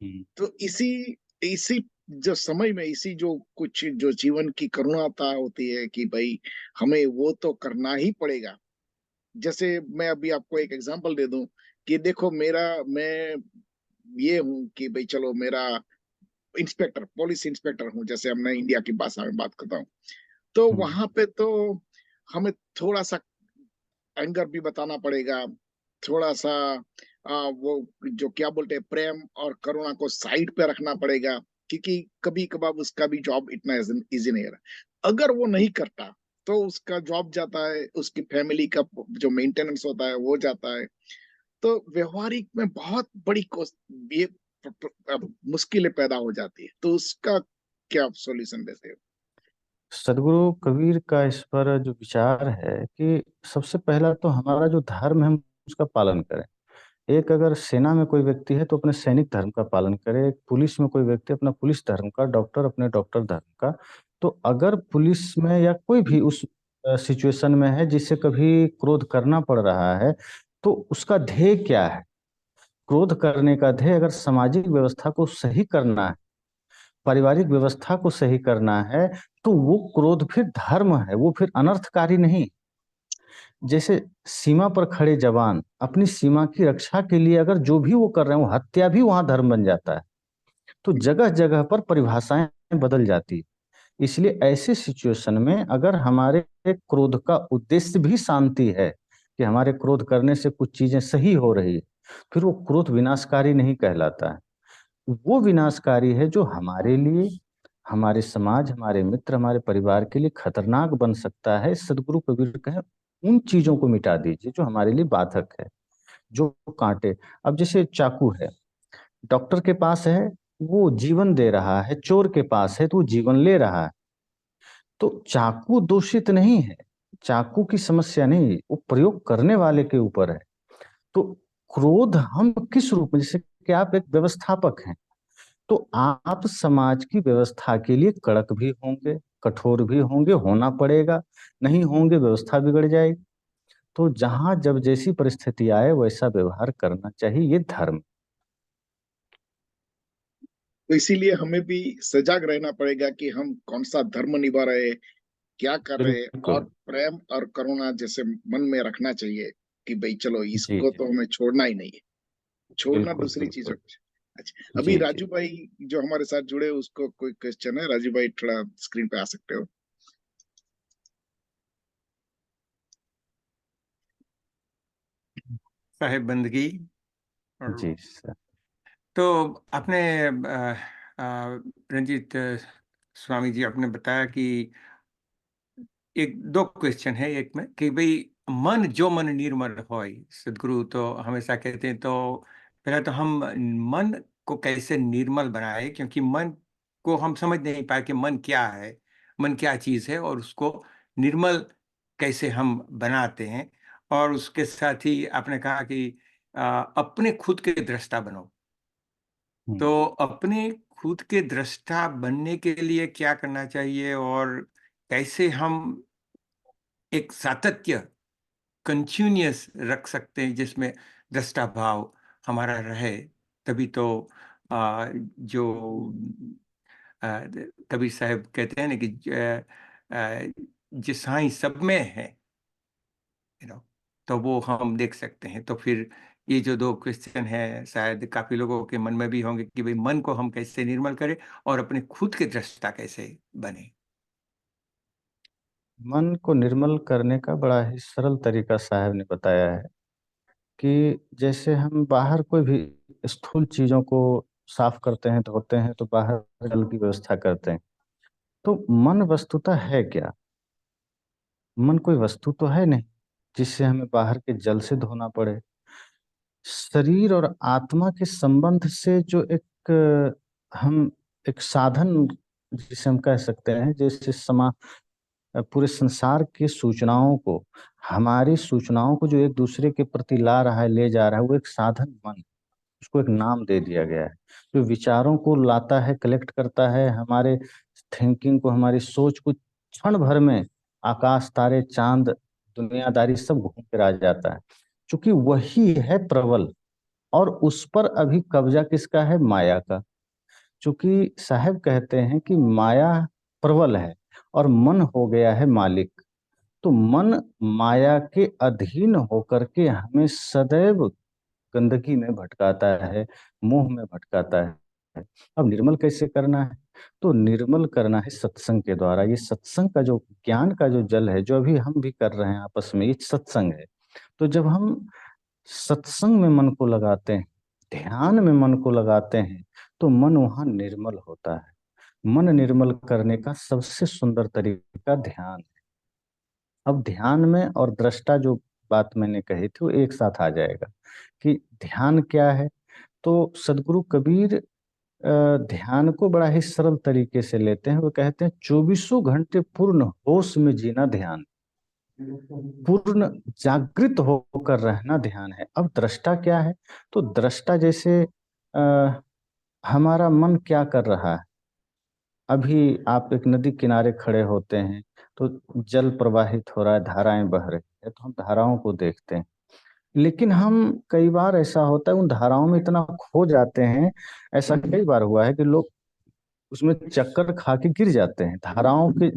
हम्म। तो इसी इसी जो समय में इसी जो कुछ जो जीवन की करुणाता होती है कि भाई हमें वो तो करना ही पड़ेगा। जैसे मैं अभी आपको एक एग्जांपल दे दूं कि देखो मैं ये हूं कि भाई चलो मेरा इंस्पेक्टर पुलिस इंस्पेक्टर हूँ, जैसे हमने इंडिया की भाषा में बात करता हूँ। तो हम्म। वहां पे तो हमें थोड़ा सा एंगर भी बताना पड़ेगा, थोड़ा सा वो जो क्या बोलते हैं प्रेम और करुणा को साइड पे रखना पड़ेगा, क्योंकि कभी कभार उसका भी जॉब इतना इजी नहीं रहा। अगर वो नहीं करता तो उसका जॉब जाता है, उसकी फैमिली का जो मेंटेनेंस होता है वो जाता है। तो व्यवहारिक में बहुत बड़ी ये मुश्किलें पैदा हो जाती है। तो उसका क्या सॉल्यूशन देते हो? सदगुरु कबीर का इस पर जो विचार है कि सबसे पहला तो हमारा जो धर्म है हम उसका पालन करें। एक अगर सेना में कोई व्यक्ति है तो अपने सैनिक धर्म का पालन करे, एक पुलिस में कोई व्यक्ति अपना पुलिस धर्म का, डॉक्टर अपने डॉक्टर धर्म का। तो अगर पुलिस में या कोई भी उस सिचुएशन में है जिसे कभी क्रोध करना पड़ रहा है, तो उसका ध्येय क्या है? क्रोध करने का ध्येय अगर सामाजिक व्यवस्था को सही करना है, पारिवारिक व्यवस्था को सही करना है, तो वो क्रोध फिर धर्म है, वो फिर अनर्थकारी नहीं। जैसे सीमा पर खड़े जवान अपनी सीमा की रक्षा के लिए अगर जो भी वो कर रहे हैं, वो हत्या भी वहां धर्म बन जाता है। तो जगह जगह पर परिभाषाएं बदल जाती है। इसलिए ऐसे सिचुएशन में अगर हमारे क्रोध का उद्देश्य भी शांति है, कि हमारे क्रोध करने से कुछ चीजें सही हो रही है, फिर वो क्रोध विनाशकारी नहीं कहलाता है। वो विनाशकारी है जो हमारे लिए, हमारे समाज, हमारे मित्र, हमारे परिवार के लिए खतरनाक बन सकता है। सदगुरु कबीर कहे उन चीजों को मिटा दीजिए जो हमारे लिए बाधक है, जो कांटे। अब जैसे चाकू है, डॉक्टर के पास है, वो जीवन दे रहा है, चोर के पास है तो वो जीवन ले रहा है। तो चाकू दूषित नहीं है, चाकू की समस्या नहीं, वो प्रयोग करने वाले के ऊपर है। तो क्रोध हम किस रूप में, जैसे कि आप एक व्यवस्थापक हैं, तो आप समाज की व्यवस्था के लिए कड़क भी होंगे, कठोर भी होंगे, होना पड़ेगा। नहीं होंगे व्यवस्था बिगड़ जाएगी। तो जहां जब जैसी परिस्थिति आए वैसा व्यवहार करना चाहिए, ये धर्म। तो इसीलिए हमें भी सजग रहना पड़ेगा कि हम कौन सा धर्म निभा रहे हैं, क्या कर रहे हैं। और बिल्कुल। प्रेम और करुणा जैसे मन में रखना चाहिए कि भाई चलो जी इसको जी। तो हमें छोड़ना ही नहीं है। छोड़ना बिल्कुल दूसरी चीज है। बिल्कुल। अच्छा, अभी जी जी। राजू भाई जो हमारे साथ जुड़े उसको कोई क्वेश्चन है? राजू भाई थोड़ा स्क्रीन पे आ सकते हो? साहेब बंदगी। और जी सर। तो आपने रंजीत स्वामी जी आपने बताया कि एक दो क्वेश्चन है एक में कि भाई मन जो मन निर्मल होय, सदगुरु तो हमेशा कहते हैं। तो पहले तो हम मन को कैसे निर्मल बनाए, क्योंकि मन को हम समझ नहीं पाए कि मन क्या है, मन क्या चीज है, और उसको निर्मल कैसे हम बनाते हैं। और उसके साथ ही आपने कहा कि अपने खुद के दृष्टा बनो। हम्म। तो अपने खुद के दृष्टा बनने के लिए क्या करना चाहिए, और कैसे हम एक सातत्य कंटिन्यूअस रख सकते हैं जिसमें दृष्टा भाव हमारा रहे, तभी तो जो कबीर साहब कहते हैं ना कि जिस साईं सब में है, तो वो हम देख सकते हैं। तो फिर ये जो दो क्वेश्चन है शायद काफी लोगों के मन में भी होंगे कि भाई मन को हम कैसे निर्मल करें और अपने खुद के दृष्टा कैसे बने। मन को निर्मल करने का बड़ा ही सरल तरीका साहब ने बताया है कि जैसे हम बाहर कोई भी स्थूल चीजों को साफ करते हैं, धोते हैं, तो बाहर जल की व्यवस्था करते हैं। तो मन वस्तुतः है क्या? मन कोई वस्तु तो है नहीं जिससे हमें बाहर के जल से धोना पड़े। शरीर और आत्मा के संबंध से जो एक हम एक साधन जिसे हम कह सकते हैं, जैसे पूरे संसार की सूचनाओं को, हमारी सूचनाओं को जो एक दूसरे के प्रति ला रहा है, ले जा रहा है, वो एक साधन मन, उसको एक नाम दे दिया गया है। जो विचारों को लाता है, कलेक्ट करता है, हमारे थिंकिंग को, हमारी सोच को क्षण भर में आकाश, तारे, चांद, दुनियादारी सब घूम कर आ जाता है। क्योंकि वही है प्रबल, और उस पर अभी कब्जा किसका है? माया का। चूंकि साहब कहते हैं कि माया प्रबल है और मन हो गया है मालिक, तो मन माया के अधीन होकर के हमें सदैव गंदगी में भटकाता है, मोह में भटकाता है। अब निर्मल कैसे करना है? तो निर्मल करना है सत्संग के द्वारा। ये सत्संग का जो ज्ञान का जो जल है, जो अभी हम भी कर रहे हैं आपस में, ये सत्संग है। तो जब हम सत्संग में मन को लगाते हैं, ध्यान में मन को लगाते हैं, तो मन वहां निर्मल होता है। मन निर्मल करने का सबसे सुंदर तरीका ध्यान है। अब ध्यान में और दृष्टा जो बात मैंने कही थी वो एक साथ आ जाएगा कि ध्यान क्या है। तो सदगुरु कबीर ध्यान को बड़ा ही सरल तरीके से लेते हैं। वो कहते हैं 24 घंटे पूर्ण होश में जीना ध्यान, पूर्ण जागृत होकर रहना ध्यान है। अब दृष्टा क्या है? तो दृष्टा जैसे हमारा मन क्या कर रहा है। अभी आप एक नदी किनारे खड़े होते हैं, तो जल प्रवाहित हो रहा है, धाराएं बह रही है, तो हम धाराओं को देखते हैं। लेकिन हम कई बार ऐसा होता है उन धाराओं में इतना खो जाते हैं, ऐसा कई बार हुआ है कि लोग उसमें चक्कर खा के गिर जाते हैं धाराओं के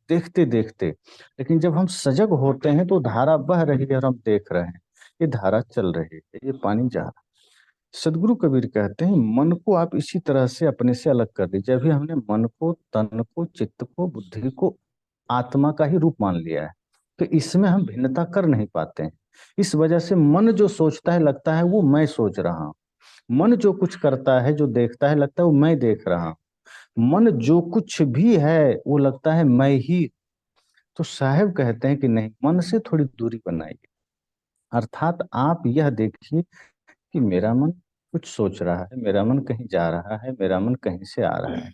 देखते देखते। लेकिन जब हम सजग होते हैं तो धारा बह रही है और हम देख रहे हैं ये धारा चल रही है, ये पानी जा रहा है। सदगुरु कबीर कहते हैं मन को आप इसी तरह से अपने से अलग कर दीजिए। अभी हमने मन को, तन को, चित्त को, बुद्धि को आत्मा का ही रूप मान लिया है, तो इसमें हम भिन्नता कर नहीं पाते हैं। इस वजह से मन जो सोचता है लगता है वो मैं सोच रहा हूँ, मन जो कुछ करता है, जो देखता है, लगता है वो मैं देख रहा हूँ, मन जो कुछ भी है वो लगता है मैं ही। तो साहब कहते हैं कि नहीं, मन से थोड़ी दूरी बनाइए। अर्थात आप यह देखिए कि मेरा मन कुछ सोच रहा है, मेरा मन कहीं जा रहा है, मेरा मन कहीं से आ रहा है,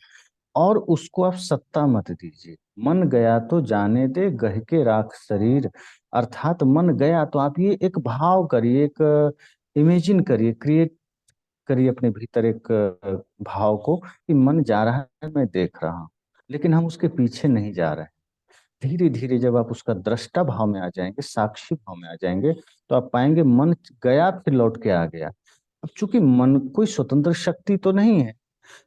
और उसको आप सत्ता मत दीजिए। मन गया तो जाने दे, गह के राख शरीर। अर्थात मन गया तो आप ये एक भाव करिए, एक इमेजिन करिए, क्रिएट करिए अपने भीतर एक भाव को कि मन जा रहा है, मैं देख रहा हूँ, लेकिन हम उसके पीछे नहीं जा रहे हैं। धीरे धीरे जब आप उसका दृष्टा भाव में आ जाएंगे, साक्षी भाव में आ जाएंगे, तो आप पाएंगे मन गया फिर लौट के आ गया। अब चूंकि मन कोई स्वतंत्र शक्ति तो नहीं है,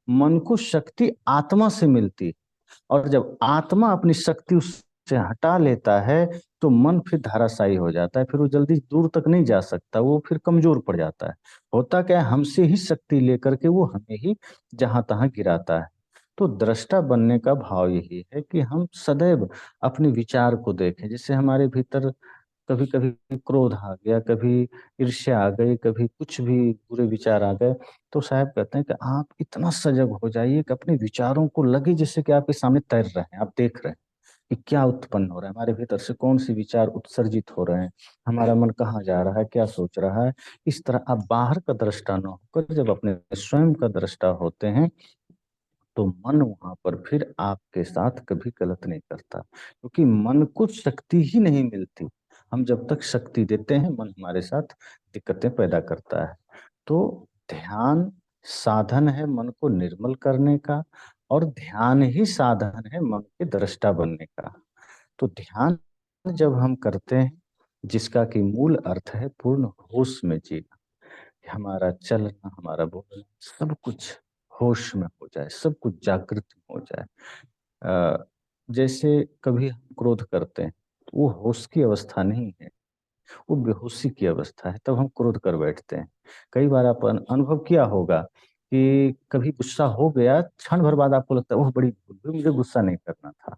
मन को शक्ति आत्मा से मिलती है, और जब आत्मा अपनी शक्ति उससे हटा लेता है तो मन फिर धाराशायी हो जाता है, फिर वो जल्दी दूर तक नहीं जा सकता, वो फिर कमजोर पड़ जाता है। होता क्या है, हमसे ही शक्ति लेकर के वो हमें ही जहां तहां गिराता है। तो दृष्टा बनने का भाव यही है कि हम सदैव अपने विचार को देखें। जैसे हमारे भीतर कभी कभी क्रोध आ गया, कभी ईर्ष्या आ गई, कभी कुछ भी बुरे विचार आ गए, तो साहब कहते हैं कि आप इतना सजग हो जाइए कि अपने विचारों को लगे जैसे कि आपके सामने तैर रहे हैं, आप देख रहे हैं कि क्या उत्पन्न हो रहा है, हमारे भीतर से कौन से विचार उत्सर्जित हो रहे हैं, हमारा मन कहाँ जा रहा है, क्या सोच रहा है। इस तरह आप बाहर का दृष्टा न होकर जब अपने स्वयं का दृष्टा होते हैं, तो मन वहां पर फिर आपके साथ कभी गलत नहीं करता, क्योंकि मन को शक्ति ही नहीं मिलती। हम जब तक शक्ति देते हैं, मन हमारे साथ दिक्कतें पैदा करता है। तो ध्यान साधन है मन को निर्मल करने का, और ध्यान ही साधन है मन के दृष्टा बनने का। तो ध्यान जब हम करते हैं, जिसका कि मूल अर्थ है पूर्ण होश में जीना, हमारा चलना, हमारा बोलना, सब कुछ होश में हो जाए, सब कुछ जागृत हो जाए। जैसे कभी हम क्रोध करते हैं, तो वो होश की अवस्था नहीं है, वो बेहोशी की अवस्था है, तब हम क्रोध कर बैठते हैं। कई बार आप अनुभव किया होगा कि कभी गुस्सा हो गया, क्षण भर बाद आपको लगता है ओह बड़ी भूल हुई, मुझे गुस्सा नहीं करना था।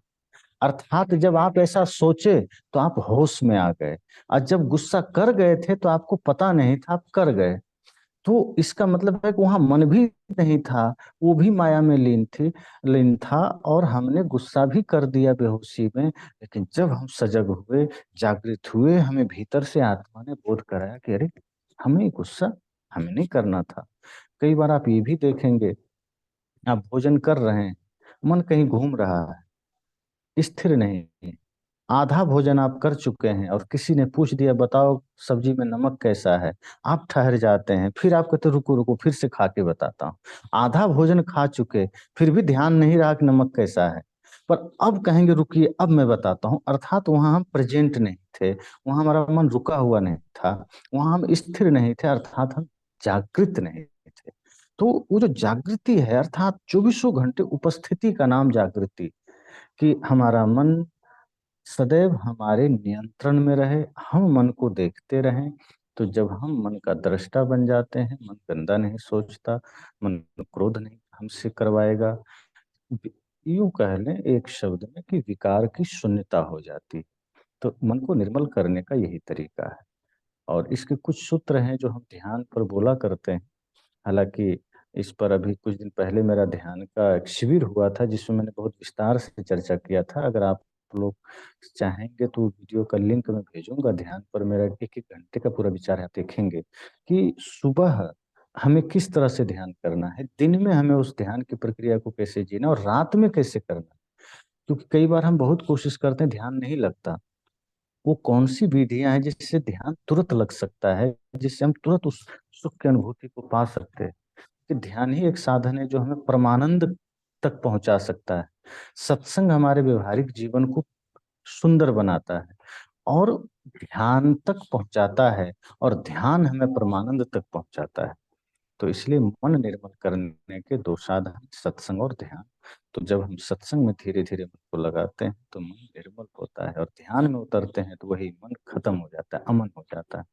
अर्थात जब आप ऐसा सोचे तो आप होश में आ गए, और जब गुस्सा कर गए थे तो आपको पता नहीं था आप कर गए। तो इसका मतलब है कि वहां मन भी नहीं था, वो भी माया में लीन था, और हमने गुस्सा भी कर दिया बेहोशी में। लेकिन जब हम सजग हुए, जागृत हुए, हमें भीतर से आत्मा ने बोध कराया कि अरे हमें गुस्सा हमें नहीं करना था। कई बार आप ये भी देखेंगे, आप भोजन कर रहे हैं, मन कहीं घूम रहा है, स्थिर नहीं है। आधा भोजन आप कर चुके हैं और किसी ने पूछ दिया बताओ सब्जी में नमक कैसा है, आप ठहर जाते हैं, फिर आप कहते रुको रुको फिर से खा के बताता हूँ। आधा भोजन खा चुके, फिर भी ध्यान नहीं रहा कि नमक कैसा है, पर अब कहेंगे रुकिए अब मैं बताता हूँ। अर्थात वहां हम प्रेजेंट नहीं थे, वहां हमारा मन रुका हुआ नहीं था, वहां हम स्थिर नहीं थे, अर्थात हम जागृत नहीं थे। तो वो जो जागृति है, अर्थात चौबीसों घंटे उपस्थिति का नाम जागृति, कि हमारा मन सदैव हमारे नियंत्रण में रहे, हम मन को देखते रहें। तो जब हम मन का दृष्टा बन जाते हैं, मन गंदा नहीं सोचता, मन क्रोध नहीं हमसे करवाएगा। यूं कह लें एक शब्द में कि विकार की शून्यता हो जाती। तो मन को निर्मल करने का यही तरीका है। और इसके कुछ सूत्र हैं जो हम ध्यान पर बोला करते हैं। हालांकि इस पर अभी कुछ दिन पहले मेरा ध्यान का एक शिविर हुआ था, जिसमें मैंने बहुत विस्तार से चर्चा किया था। अगर आप लोग चाहेंगे तो वीडियो का लिंक मैं भेजूंगा। ध्यान पर मेरा 1-1 घंटे का पूरा विचार आप देखेंगे कि सुबह हमें किस तरह से ध्यान करना है, दिन में हमें उस ध्यान की प्रक्रिया को कैसे जीना, और रात में कैसे करना है। क्योंकि कई बार हम बहुत कोशिश करते हैं, ध्यान नहीं लगता। वो कौन सी विधियां हैं जिससे ध्यान तुरंत लग सकता है, जिससे हम तुरंत उस सुख की अनुभूति को पा सकते हैं। कि ध्यान ही एक साधन है जो हमें परमानंद तक पहुंचा सकता है। सत्संग हमारे व्यवहारिक जीवन को सुंदर बनाता है और ध्यान तक पहुंचाता है, और ध्यान हमें परमानंद तक पहुंचाता है। तो इसलिए मन निर्मल करने के दो साधन, सत्संग और ध्यान। तो जब हम सत्संग में धीरे धीरे मन को लगाते हैं तो मन निर्मल होता है, और ध्यान में उतरते हैं तो वही मन खत्म हो जाता है, अमन हो जाता है,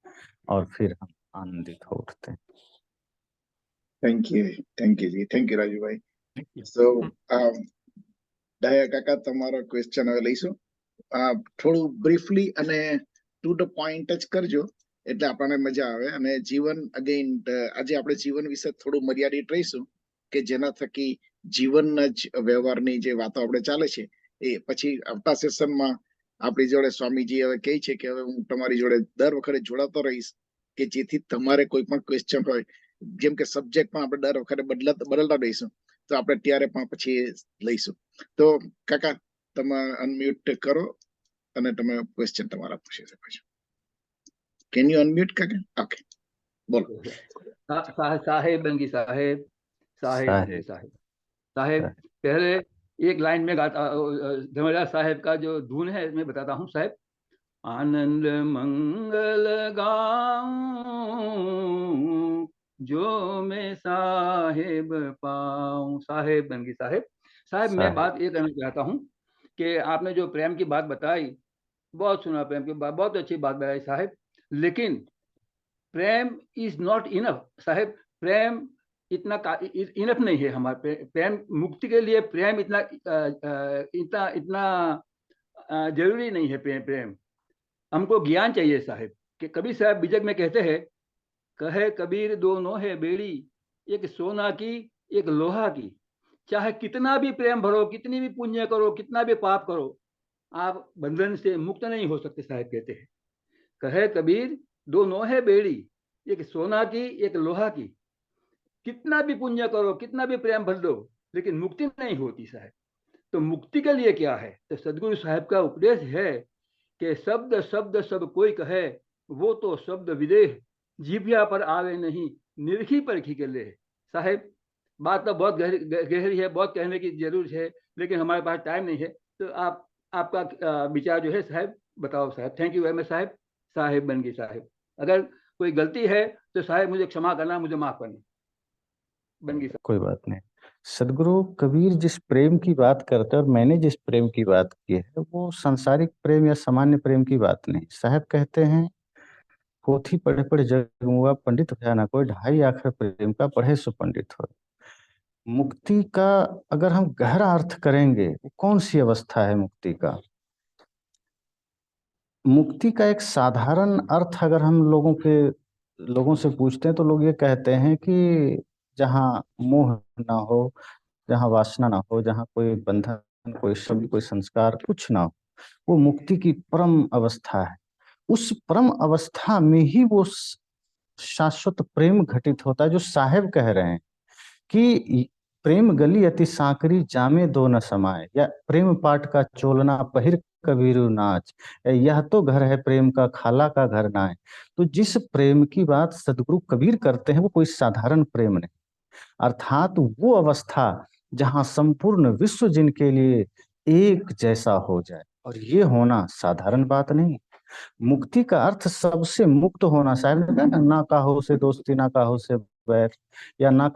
और फिर हम आनंदित हो उठते हैं। Thank you ji, thank you Rajubhai. So Daya કાકા તમારો ક્વેશ્ચન હવે લઈશું. થોડું બ્રીફલી અને ટુ ધ પોઈન્ટ જ કરજો એટલે આપણને મજા આવે. અને જીવન અગેન આજે આપણે જીવન વિશે થોડું મર્યાદિત રહીશું કે જેના થકી જીવનના જ વ્યવહારની જે વાતો આપણે ચાલે છે એ પછી આવતા સેશનમાં આપણી જોડે સ્વામીજી હવે કહે છે કે હવે હું તમારી જોડે દર વખતે જોડાતો રહીશ કે જેથી તમારે કોઈ પણ ક્વેશ્ચન હોય, જેમ કે સબ્જેક્ટમાં આપણે દર વખતે બદલતા રહીશું તો આપણે ત્યારે પણ પછી લઈશું. તો કાકા તમે અનમ્યુટ કરો અને તમે ક્વેશ્ચન તમારા પૂછી શકો છો. કેન યુ અનમ્યુટ કાકા? ઓકે, બોલો. साहेब बंगी साहेब साहेब बंगी साहेब साहेब पहले एक लाइन में गाता धर्मराज साहेब का जो धुन है मैं बताता हूँ साहेब। आनंद मंगल गाऊं जो मैं साहेब पाऊं। साहेब बंगी साहेब साहेब मैं बात ये करना चाहता हूँ कि आपने जो प्रेम की बात बताई, बहुत सुना प्रेम की बात, बहुत अच्छी बात बताई साहेब, लेकिन प्रेम इज नॉट इनफ साहेब। प्रेम इतना इनफ नहीं है हमारे। प्रेम मुक्ति के लिए प्रेम इतना इतना इतना जरूरी नहीं है। प्रेम हमको ज्ञान चाहिए साहेब। कि कबीर साहब बिजक में कहते हैं, कहे कबीर दोनों है बेड़ी, एक सोना की एक लोहा की, चाहे कितना भी प्रेम भरो, कितनी भी पुण्य करो, कितना भी पाप करो, आप बंधन से मुक्त नहीं हो सकते साहेब कहते हैं। कहे कबीर दोनों है बेड़ी, एक सोना की एक लोहा की, कितना भी पुण्य करो, कितना भी प्रेम भर दो, लेकिन मुक्ति नहीं होती साहब। तो मुक्ति के लिए क्या है? तो सदगुरु साहब का उपदेश है कि शब्द शब्द सब कोई कहे, वो तो शब्द विदेह, जीभिया पर आवे नहीं, निरखी परखी के ले। साहेब बात तो बहुत गहरी है, बहुत कहने की जरूरत है, लेकिन हमारे पास टाइम नहीं है। तो आपका विचार जो है साहब बताओ साहब। थैंक यू वेरी मच साहब। साहिब बन गई साहब, अगर कोई गलती है तो साहब मुझे क्षमा करना, मुझे माफ करना। बन गई साहब। कोई बात नहीं। सदगुरु कबीर जिस प्रेम की बात करते हैं और मैंने जिस प्रेम की बात की है वो सांसारिक प्रेम या सामान्य प्रेम की बात नहीं। साहब कहते हैं, पोथी पढ़े पढ़े जग मुआ, पंडित भया ना कोई, ढाई आखर प्रेम का पढ़े सो पंडित हो। मुक्ति का अगर हम गहरा अर्थ करेंगे, वो कौन सी अवस्था है मुक्ति का? मुक्ति का एक साधारण अर्थ अगर हम लोगों से पूछते हैं तो लोग ये कहते हैं कि जहाँ मोह ना हो, जहाँ वासना ना हो, जहाँ कोई बंधन, कोई शब्द, कोई संस्कार कुछ ना हो, वो मुक्ति की परम अवस्था है। उस परम अवस्था में ही वो शाश्वत प्रेम घटित होता है, जो साहेब कह रहे हैं कि प्रेम गली अति सांकरी, जामे दो न समाए, या प्रेम पाट का चोलना पहिर कबीरू नाच, यह तो घर है प्रेम का, खाला का घर ना है। तो जिस प्रेम की बात सदगुरु कबीर करते हैं वो कोई साधारण प्रेम नहीं, अर्थात वो अवस्था जहां संपूर्ण विश्व जिनके लिए एक जैसा हो जाए, और ये होना साधारण बात नहीं। मुक्ति का अर्थ सबसे मुक्त होना। साहब ने कहा ना काहो से दोस्ती, ना काहो से बैर, या ना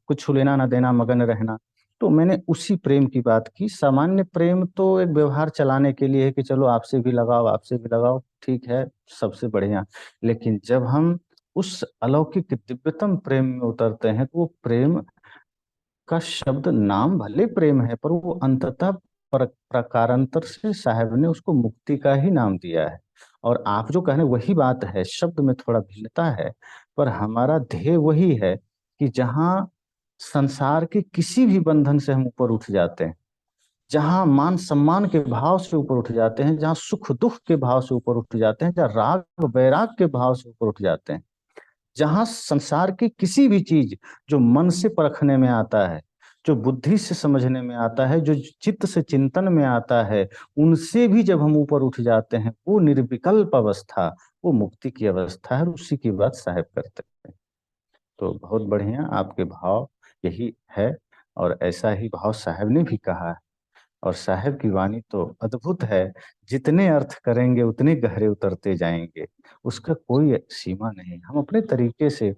कुछ लेना ना देना, मगन रहना। तो मैंने उसी प्रेम की बात की। सामान्य प्रेम तो एक व्यवहार चलाने के लिए है कि चलो आपसे भी लगाओ, आपसे भी लगाओ, ठीक है, सबसे बढ़िया। लेकिन जब हम उस अलौकिक दिव्यतम प्रेम में उतरते हैं तो वो प्रेम का शब्द नाम भले प्रेम है, पर वो अंततः प्रकारांतर से साहब ने उसको मुक्ति का ही नाम दिया है। और आप जो कह रहे हैं वही बात है, शब्द में थोड़ा भिन्नता है, पर हमारा ध्येय वही है कि जहाँ संसार के किसी भी बंधन से हम ऊपर उठ जाते हैं, जहाँ मान सम्मान के भाव से ऊपर उठ जाते हैं, जहाँ सुख दुख के भाव से ऊपर उठ जाते हैं, जहाँ राग वैराग के भाव से ऊपर उठ जाते हैं, जहां संसार की किसी भी चीज जो मन से परखने में आता है, जो बुद्धि से समझने में आता है, जो चित्त से चिंतन में आता है, उनसे भी जब हम ऊपर उठ जाते हैं, वो निर्विकल्प अवस्था, वो मुक्ति की अवस्था है, और उसी की बात साहब करते हैं। तो बहुत बढ़िया, आपके भाव यही है, और ऐसा ही भाव साहब ने भी कहा है। और साहब की वाणी तो अद्भुत है, जितने अर्थ करेंगे उतने गहरे उतरते जाएंगे, उसका कोई सीमा नहीं। हम अपने तरीके से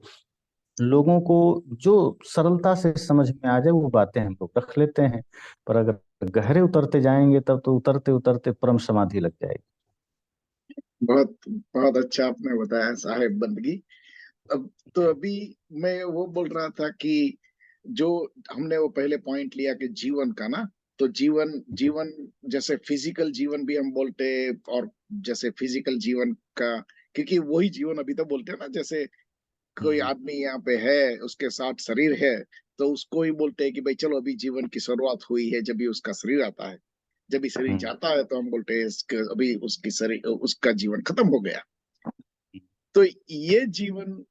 लोगों को जो सरलता से समझ में आ जाए वो बातें हम लोग रख लेते हैं, पर अगर गहरे उतरते जाएंगे तब तो उतरते उतरते परम समाधि लग जाएगी। बहुत बहुत अच्छा आपने बताया साहेब बंदगी। अब तो अभी मैं वो बोल रहा था कि जो हमने वो पहले पॉइंट लिया कि जीवन का ना, तो जीवन जीवन जैसे फिजिकल जीवन भी हम बोलते, और जैसे फिजिकल जीवन का, क्योंकि वही जीवन अभी तो बोलते हैं ना, जैसे कोई आदमी यहाँ पे है, उसके साथ शरीर है, तो उसको ही बोलते हैं कि भाई चलो अभी जीवन की शुरुआत हुई है, जब भी उसका शरीर आता है। जब भी शरीर जाता है तो हम बोलते हैं अभी उसकी शरीर, उसका जीवन खत्म हो गया। तो ये जीवन,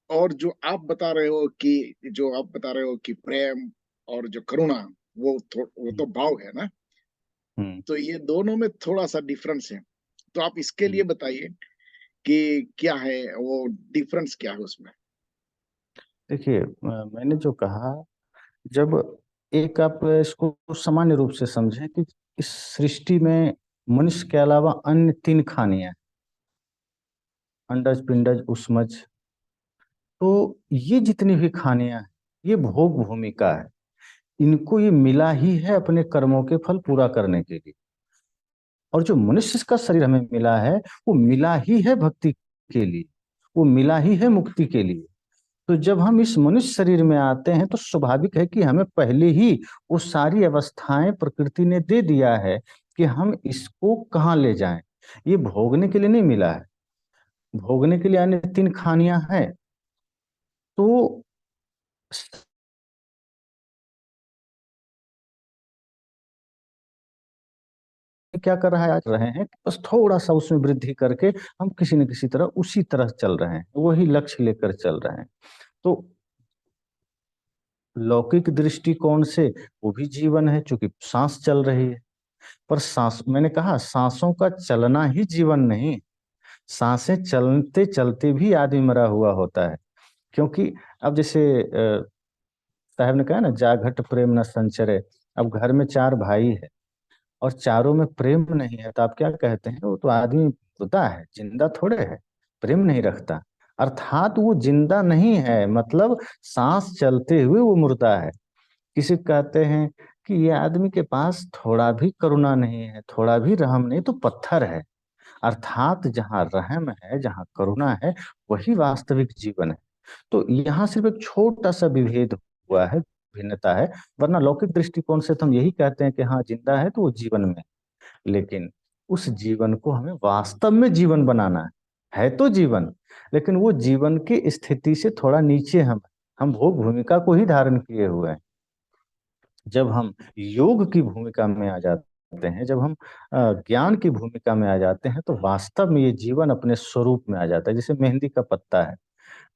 और जो आप बता रहे हो कि प्रेम और जो करुणा, वो तो भाव है ना। तो ये दोनों में थोड़ा सा डिफरेंस है। तो आप इसके लिए बताइए कि क्या है वो डिफरेंस, क्या है उसमें। देखिए, मैंने जो कहा, जब एक आप इसको सामान्य रूप से समझें कि इस सृष्टि में मनुष्य के अलावा अन्य तीन खानियां, अंडज पिंडज उष्मज, तो ये जितनी भी खानियां हैं ये भोग भूमिका है। इनको ये मिला ही है अपने कर्मों के फल पूरा करने के लिए, और जो मनुष्य का शरीर हमें मिला है वो मिला ही है भक्ति के लिए, वो मिला ही है मुक्ति के लिए। तो जब हम इस मनुष्य शरीर में आते हैं तो स्वाभाविक है कि हमें पहले ही वो सारी अवस्थाएं प्रकृति ने दे दिया है कि हम इसको कहाँ ले जाएं। ये भोगने के लिए नहीं मिला है, भोगने के लिए अन्य तीन खानियां हैं। तो क्या कर रहा है, आज रहे हैं बस थोड़ा सा उसमें वृद्धि करके हम किसी न किसी तरह उसी तरह चल रहे हैं, वही लक्ष्य लेकर चल रहे हैं। तो लौकिक दृष्टिकोण से वो भी जीवन है, क्योंकि सांस चल रही है। पर सांस, मैंने कहा सांसों का चलना ही जीवन नहीं, सांसें चलते चलते भी आदमी मरा हुआ होता है। क्योंकि अब जैसे साहब ने कहा ना, जाघट प्रेम न संचरे। अब घर में 4 भाई है और चारों में प्रेम नहीं है, तो आप क्या कहते हैं? वो तो आदमी मुर्दा है, जिंदा थोड़े है, प्रेम नहीं रखता। अर्थात वो जिंदा नहीं है, मतलब सांस चलते हुए वो मुर्दा है। किसी को कहते हैं कि ये आदमी के पास थोड़ा भी करुणा नहीं है, थोड़ा भी रहम नहीं, तो पत्थर है। अर्थात जहाँ रहम है, जहाँ करुणा है, वही वास्तविक जीवन है। तो यहाँ सिर्फ एक छोटा सा विभेद हुआ है, भिन्नता है। वरना लौकिक दृष्टिकोण से तो हम यही कहते हैं कि हाँ, जिंदा है तो वो जीवन में है। लेकिन उस जीवन को हमें वास्तव में जीवन बनाना है तो जीवन, लेकिन वो जीवन की स्थिति से थोड़ा नीचे हम भोग भूमिका को ही धारण किए हुए हैं। जब हम योग की भूमिका में आ जाते हैं, जब हम ज्ञान की भूमिका में आ जाते हैं, तो वास्तव में ये जीवन अपने स्वरूप में आ जाता है। जैसे मेहंदी का पत्ता है,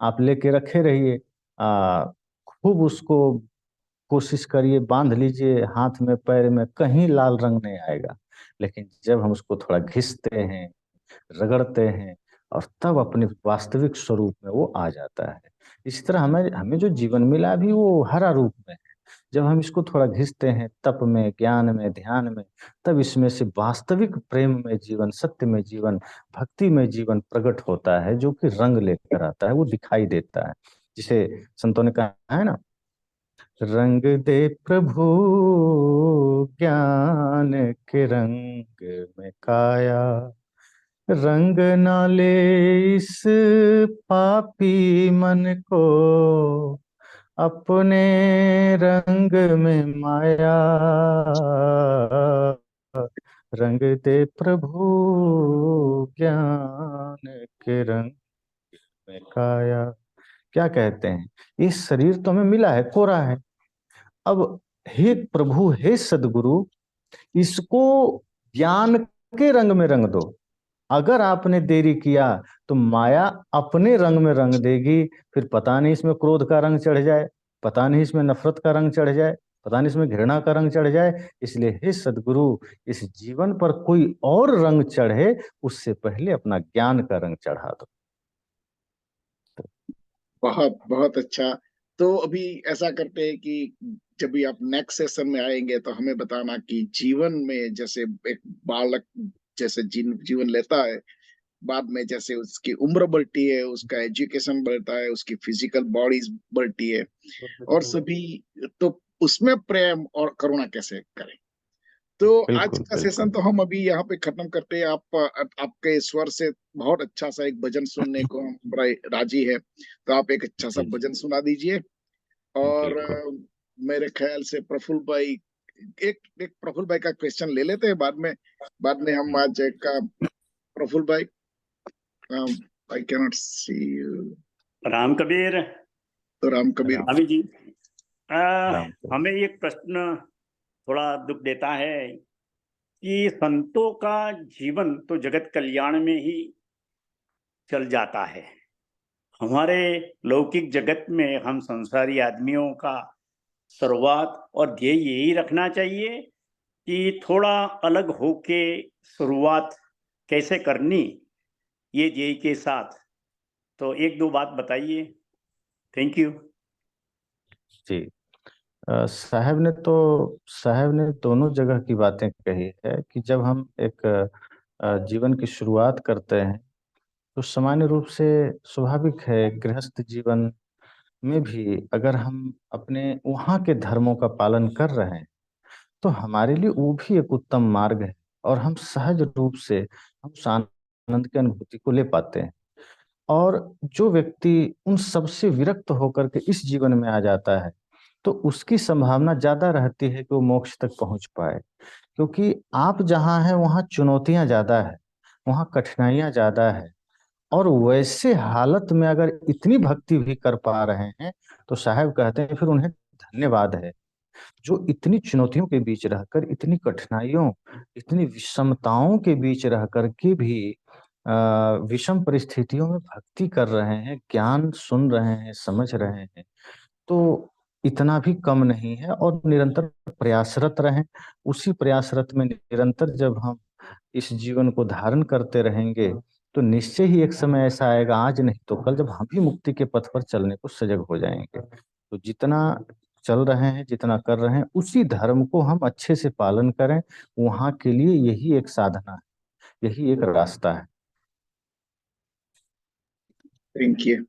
आप लेके रखे रहिए, खूब उसको कोशिश करिए, बांध लीजिए हाथ में पैर में, कहीं लाल रंग नहीं आएगा। लेकिन जब हम उसको थोड़ा घिसते हैं, रगड़ते हैं, और तब अपने वास्तविक स्वरूप में वो आ जाता है। इसी तरह हमें हमें जो जीवन मिला भी वो हरा रूप में है। जब हम इसको थोड़ा घिसते हैं तप में, ज्ञान में, ध्यान में, तब इसमें से वास्तविक प्रेम में जीवन, सत्य में जीवन, भक्ति में जीवन प्रकट होता है, जो कि रंग लेकर आता है, वो दिखाई देता है। जिसे संतों ने कहा है ना, रंग दे प्रभु ज्ञान के रंग में काया, रंग ना ले इस पापी मन को, अपने रंग में माया, रंग दे प्रभु ज्ञान के रंग में काया। क्या कहते हैं? ये शरीर तो हमें मिला है, कोरा है। अब हे प्रभु, हे सदगुरु, इसको ज्ञान के रंग में रंग दो। अगर आपने देरी किया तो माया अपने रंग में रंग देगी। फिर पता नहीं इसमें क्रोध का रंग चढ़ जाए, पता नहीं इसमें नफरत का रंग चढ़ जाए, पता नहीं इसमें घृणा का रंग चढ़ जाए। इसलिए हे सदगुरु, इस जीवन पर कोई और रंग चढ़े उससे पहले अपना ज्ञान का रंग चढ़ा दो। बहुत बहुत अच्छा। तो अभी ऐसा करते हैं कि जब भी आप नेक्स्ट सेशन में आएंगे तो हमें बताना कि जीवन में जैसे एक बालक जैसे जीवन लेता है, बाद में जैसे उसकी उम्र बढ़ती है, उसका एजुकेशन बढ़ता है, उसकी फिजिकल बॉडी बढ़ती है और सभी, तो उसमें प्रेम और करुणा कैसे करें। तो आज बिल्कुल का सेशन बिल्कुल। तो हम अभी यहाँ पे खत्म करते हैं। आपके स्वर से बहुत अच्छा सा एक भजन सुनने को हम बड़ा राजी है, तो आप एक अच्छा सा जी जी, भजन सुना दीजिए। और बिल्कुल। मेरे ख्याल से प्रफुल्ल भाई, एक एक प्रफुल्ल भाई का क्वेश्चन ले लेते हैं बाद में हम आज का प्रफुल्ल भाई, I cannot see you. Ram Kabir. तो राम कबीर। राम स्वामी जी, राम कबीर। हमें एक प्रश्न थोड़ा दुख देता है कि संतों का जीवन तो जगत कल्याण में ही चल जाता है। हमारे लौकिक जगत में हम संसारी आदमियों का शुरुआत और ध्येय यही रखना चाहिए कि थोड़ा अलग होके शुरुआत कैसे करनी, ये ध्येय के साथ। तो एक दो बात बताइए। Thank you. जी, साहब ने दोनों जगह की बातें कही है कि जब हम एक जीवन की शुरुआत करते हैं, तो सामान्य रूप से स्वाभाविक है, गृहस्थ जीवन में भी अगर हम अपने वहाँ के धर्मों का पालन कर रहे हैं, तो हमारे लिए वो भी एक उत्तम मार्ग है, और हम सहज रूप से हम उस आनंद की अनुभूति को ले पाते हैं। और जो व्यक्ति उन सबसे विरक्त होकर के इस जीवन में आ जाता है, तो उसकी संभावना ज्यादा रहती है कि वो मोक्ष तक पहुंच पाए। क्योंकि आप जहाँ हैं वहाँ चुनौतियां ज्यादा है, वहाँ कठिनाइयां ज्यादा है। और वैसे हालत में अगर इतनी भक्ति भी कर पा रहे हैं, तो साहब कहते हैं फिर उन्हें धन्यवाद है, जो इतनी चुनौतियों के बीच रहकर, इतनी कठिनाइयों, इतनी विषमताओं के बीच रह करके भी विषम परिस्थितियों में भक्ति कर रहे हैं, ज्ञान सुन रहे हैं, समझ रहे हैं। तो इतना भी कम नहीं है, और निरंतर प्रयासरत रहें। उसी प्रयासरत में निरंतर जब हम इस जीवन को धारण करते रहेंगे, तो निश्चय ही एक समय ऐसा आएगा, आज नहीं तो कल, जब हम भी मुक्ति के पथ पर चलने को सजग हो जाएंगे। तो जितना चल रहे हैं, जितना कर रहे हैं, उसी धर्म को हम अच्छे से पालन करें। वहां के लिए यही एक साधना है, यही एक रास्ता है। Thank you.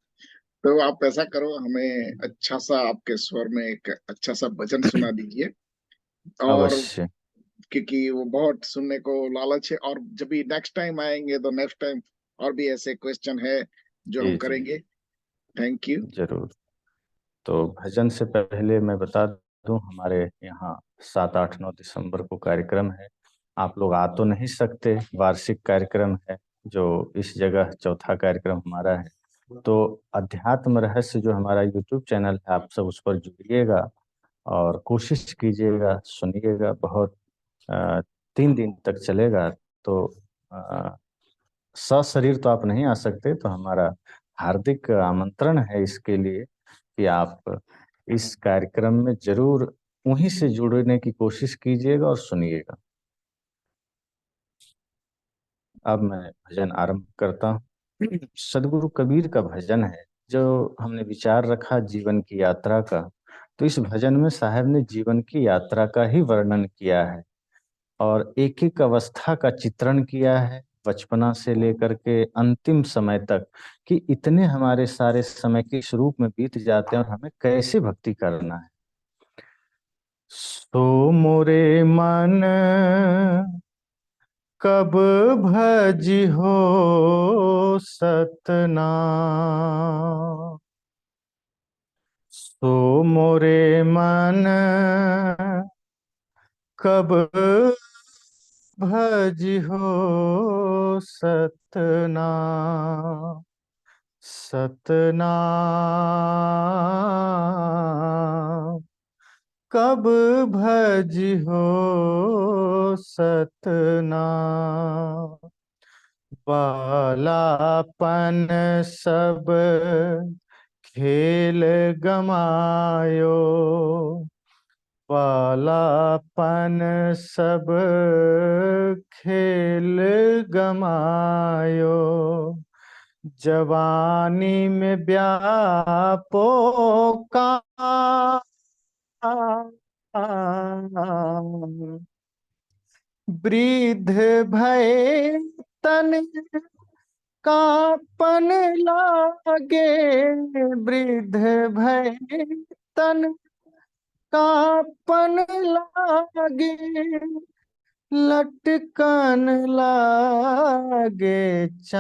तो आप ऐसा करो, हमें अच्छा सा आपके स्वर में एक अच्छा सा भजन सुना दीजिए। और अवश्य। क्योंकि वो बहुत सुनने को लालच है, और जब भी नेक्स्ट टाइम आएंगे तो नेक्स्ट टाइम और भी ऐसे क्वेश्चन है जो हम जी जी, करेंगे। Thank you. जरूर। तो भजन से पहले मैं बता दूं, हमारे यहाँ 7, 8, 9 दिसंबर को कार्यक्रम है। आप लोग आ तो नहीं सकते, वार्षिक कार्यक्रम है जो इस जगह चौथा कार्यक्रम हमारा है। तो अध्यात्म रहस्य जो हमारा यूट्यूब चैनल है, आप सब उस पर जुड़िएगा और कोशिश कीजिएगा, सुनिएगा। बहुत 3 दिन तक चलेगा। तो सशरीर तो आप नहीं आ सकते, तो हमारा हार्दिक आमंत्रण है इसके लिए कि आप इस कार्यक्रम में जरूर उन्हीं से जुड़ने की कोशिश कीजिएगा और सुनिएगा। अब मैं भजन आरंभ करता हूँ। सदगुरु कबीर का भजन है, जो हमने विचार रखा जीवन की यात्रा का। तो इस भजन में साहब ने जीवन की यात्रा का ही वर्णन किया है और एक एक अवस्था का चित्रण किया है, बचपना से लेकर के अंतिम समय तक, कि इतने हमारे सारे समय किस रूप में बीत जाते हैं और हमें कैसे भक्ति करना है। सो मोरे मन कब भजी हो सतना, सो मोरे मन कब भजी हो सतना, सतना कब भजी हो सतना, बालापन सब खेल गमायो, बालापन सब खेल गमायो, जवानी में व्यापो का, वृद्ध भय तन कापन लागे, वृद्ध भय तन कापन लागे, लटकन लागे चाँव,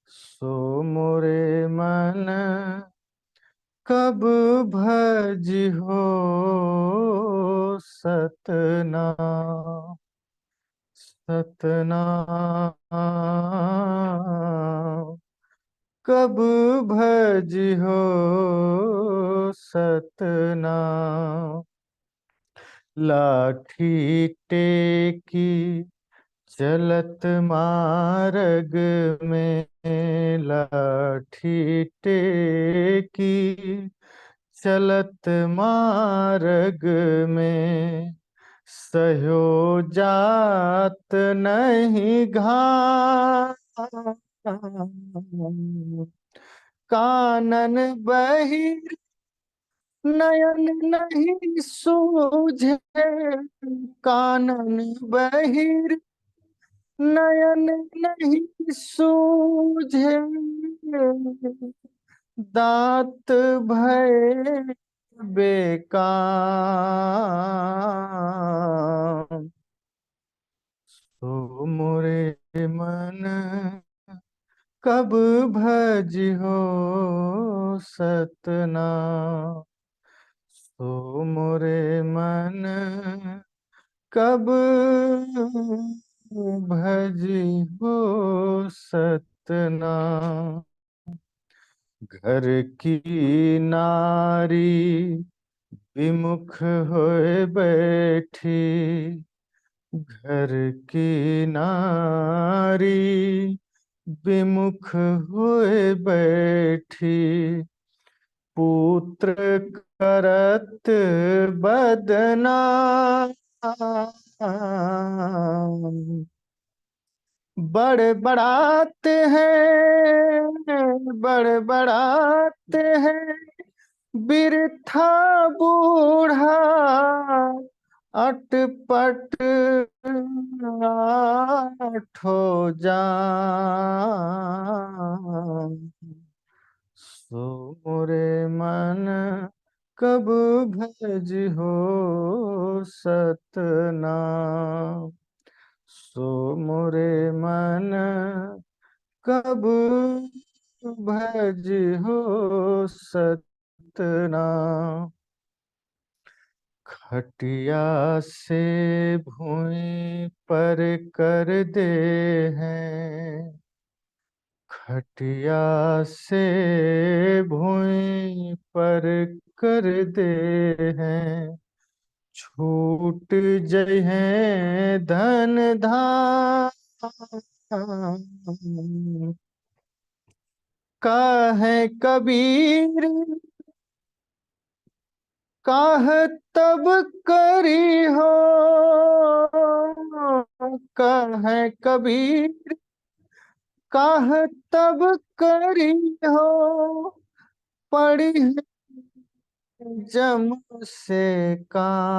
सो मोरे मन कब भजी हो सतना, सतना कब भजी हो सतना, लाठी टेकी चलत मार्ग में, लाठी टेकी चलत मार्ग में, सह्यो जात नहीं घाम, कानन बहिर नयन नहीं सूझे, कानन बहिर नयन नहीं सूझे, दांत भय बेकाम, सो मोरे मन कब भजी हो सतना, सो मोरे मन कब भजी हो सतना, घर की नारी विमुख होए बैठी, घर की नारी विमुख होए बैठी, पुत्र करत बदनाम, बड़े बड़ाते हैं, बड़े बड़ाते हैं, बिरथा बूढ़ा अटपट आठो जान। सो मोरे मन कब भज हो सतनाम। सो मोरे मन कब भज हो सतनाम। खटिया से भूमि पर कर दे हैं, खटिया से भूमि पर कर दे हैं। छूट जय हैं धन धाम। काहे कबीर काह तब करी हो, काहे कबीर काह तब करी हो। पड़ी है जम से काम।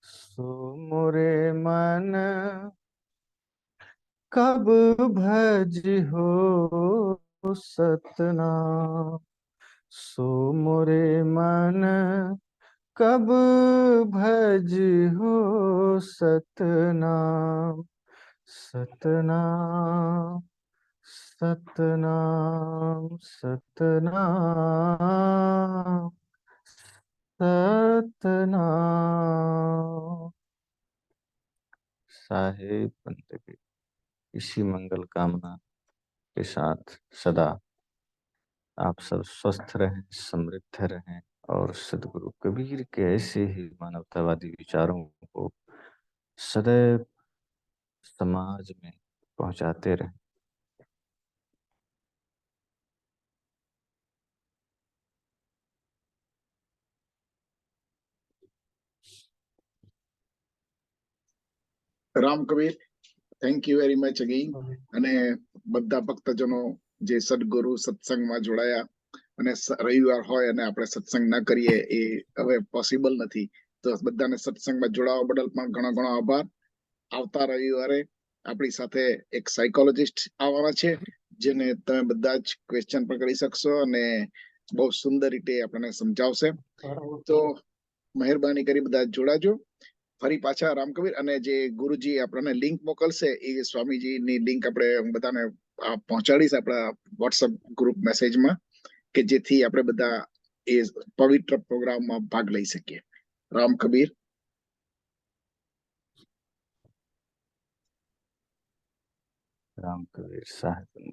सो मोरे मन कब भज हो सतनाम। सो मोरे मन कब भज हो सतनाम। सतनाम सतनाम सतनाम सतनाम। साहेब बंदगी इसी मंगल कामना के साथ सदा आप सब स्वस्थ रहें, समृद्ध रहें और सदगुरु कबीर के ऐसे ही मानवतावादी विचारों को सदैव समाज में पहुंचाते रहें। Ram Kabir, thank you very much again. અને બધા ભક્તજનો જે સદગુરુ સત્સંગમાં જોડાયા, અને રવિવાર હોય અને આપણે સત્સંગ ના કરીએ એ હવે પોસિબલ નથી, તો બધાને સત્સંગમાં જોડાવા બદલ પણ ઘણો ઘણો આભાર. આવતા રવિવારે આપણી સાથે એક સાયકોલોજીસ્ટ આવવાના છે, જેને તમે બધા જ ક્વેશ્ચન પણ કરી શકશો અને બહુ સુંદર રીતે આપણને સમજાવશે. તો મહેરબાની કરી બધા જોડાજો. ફરી પાછા રામકબીર, અને જે ગુરુજી આપણને લિંક મોકલશે એ સ્વામીજીની લિંક આપણે બધાને પહોંચાડીશ આપણા વોટ્સઅપ ગ્રુપ મેસેજમાં, કે જેથી આપણે બધા એ પવિત્ર પ્રોગ્રામમાં ભાગ લઈ શકીએ. રામકબીર. राम कबीर साहेब।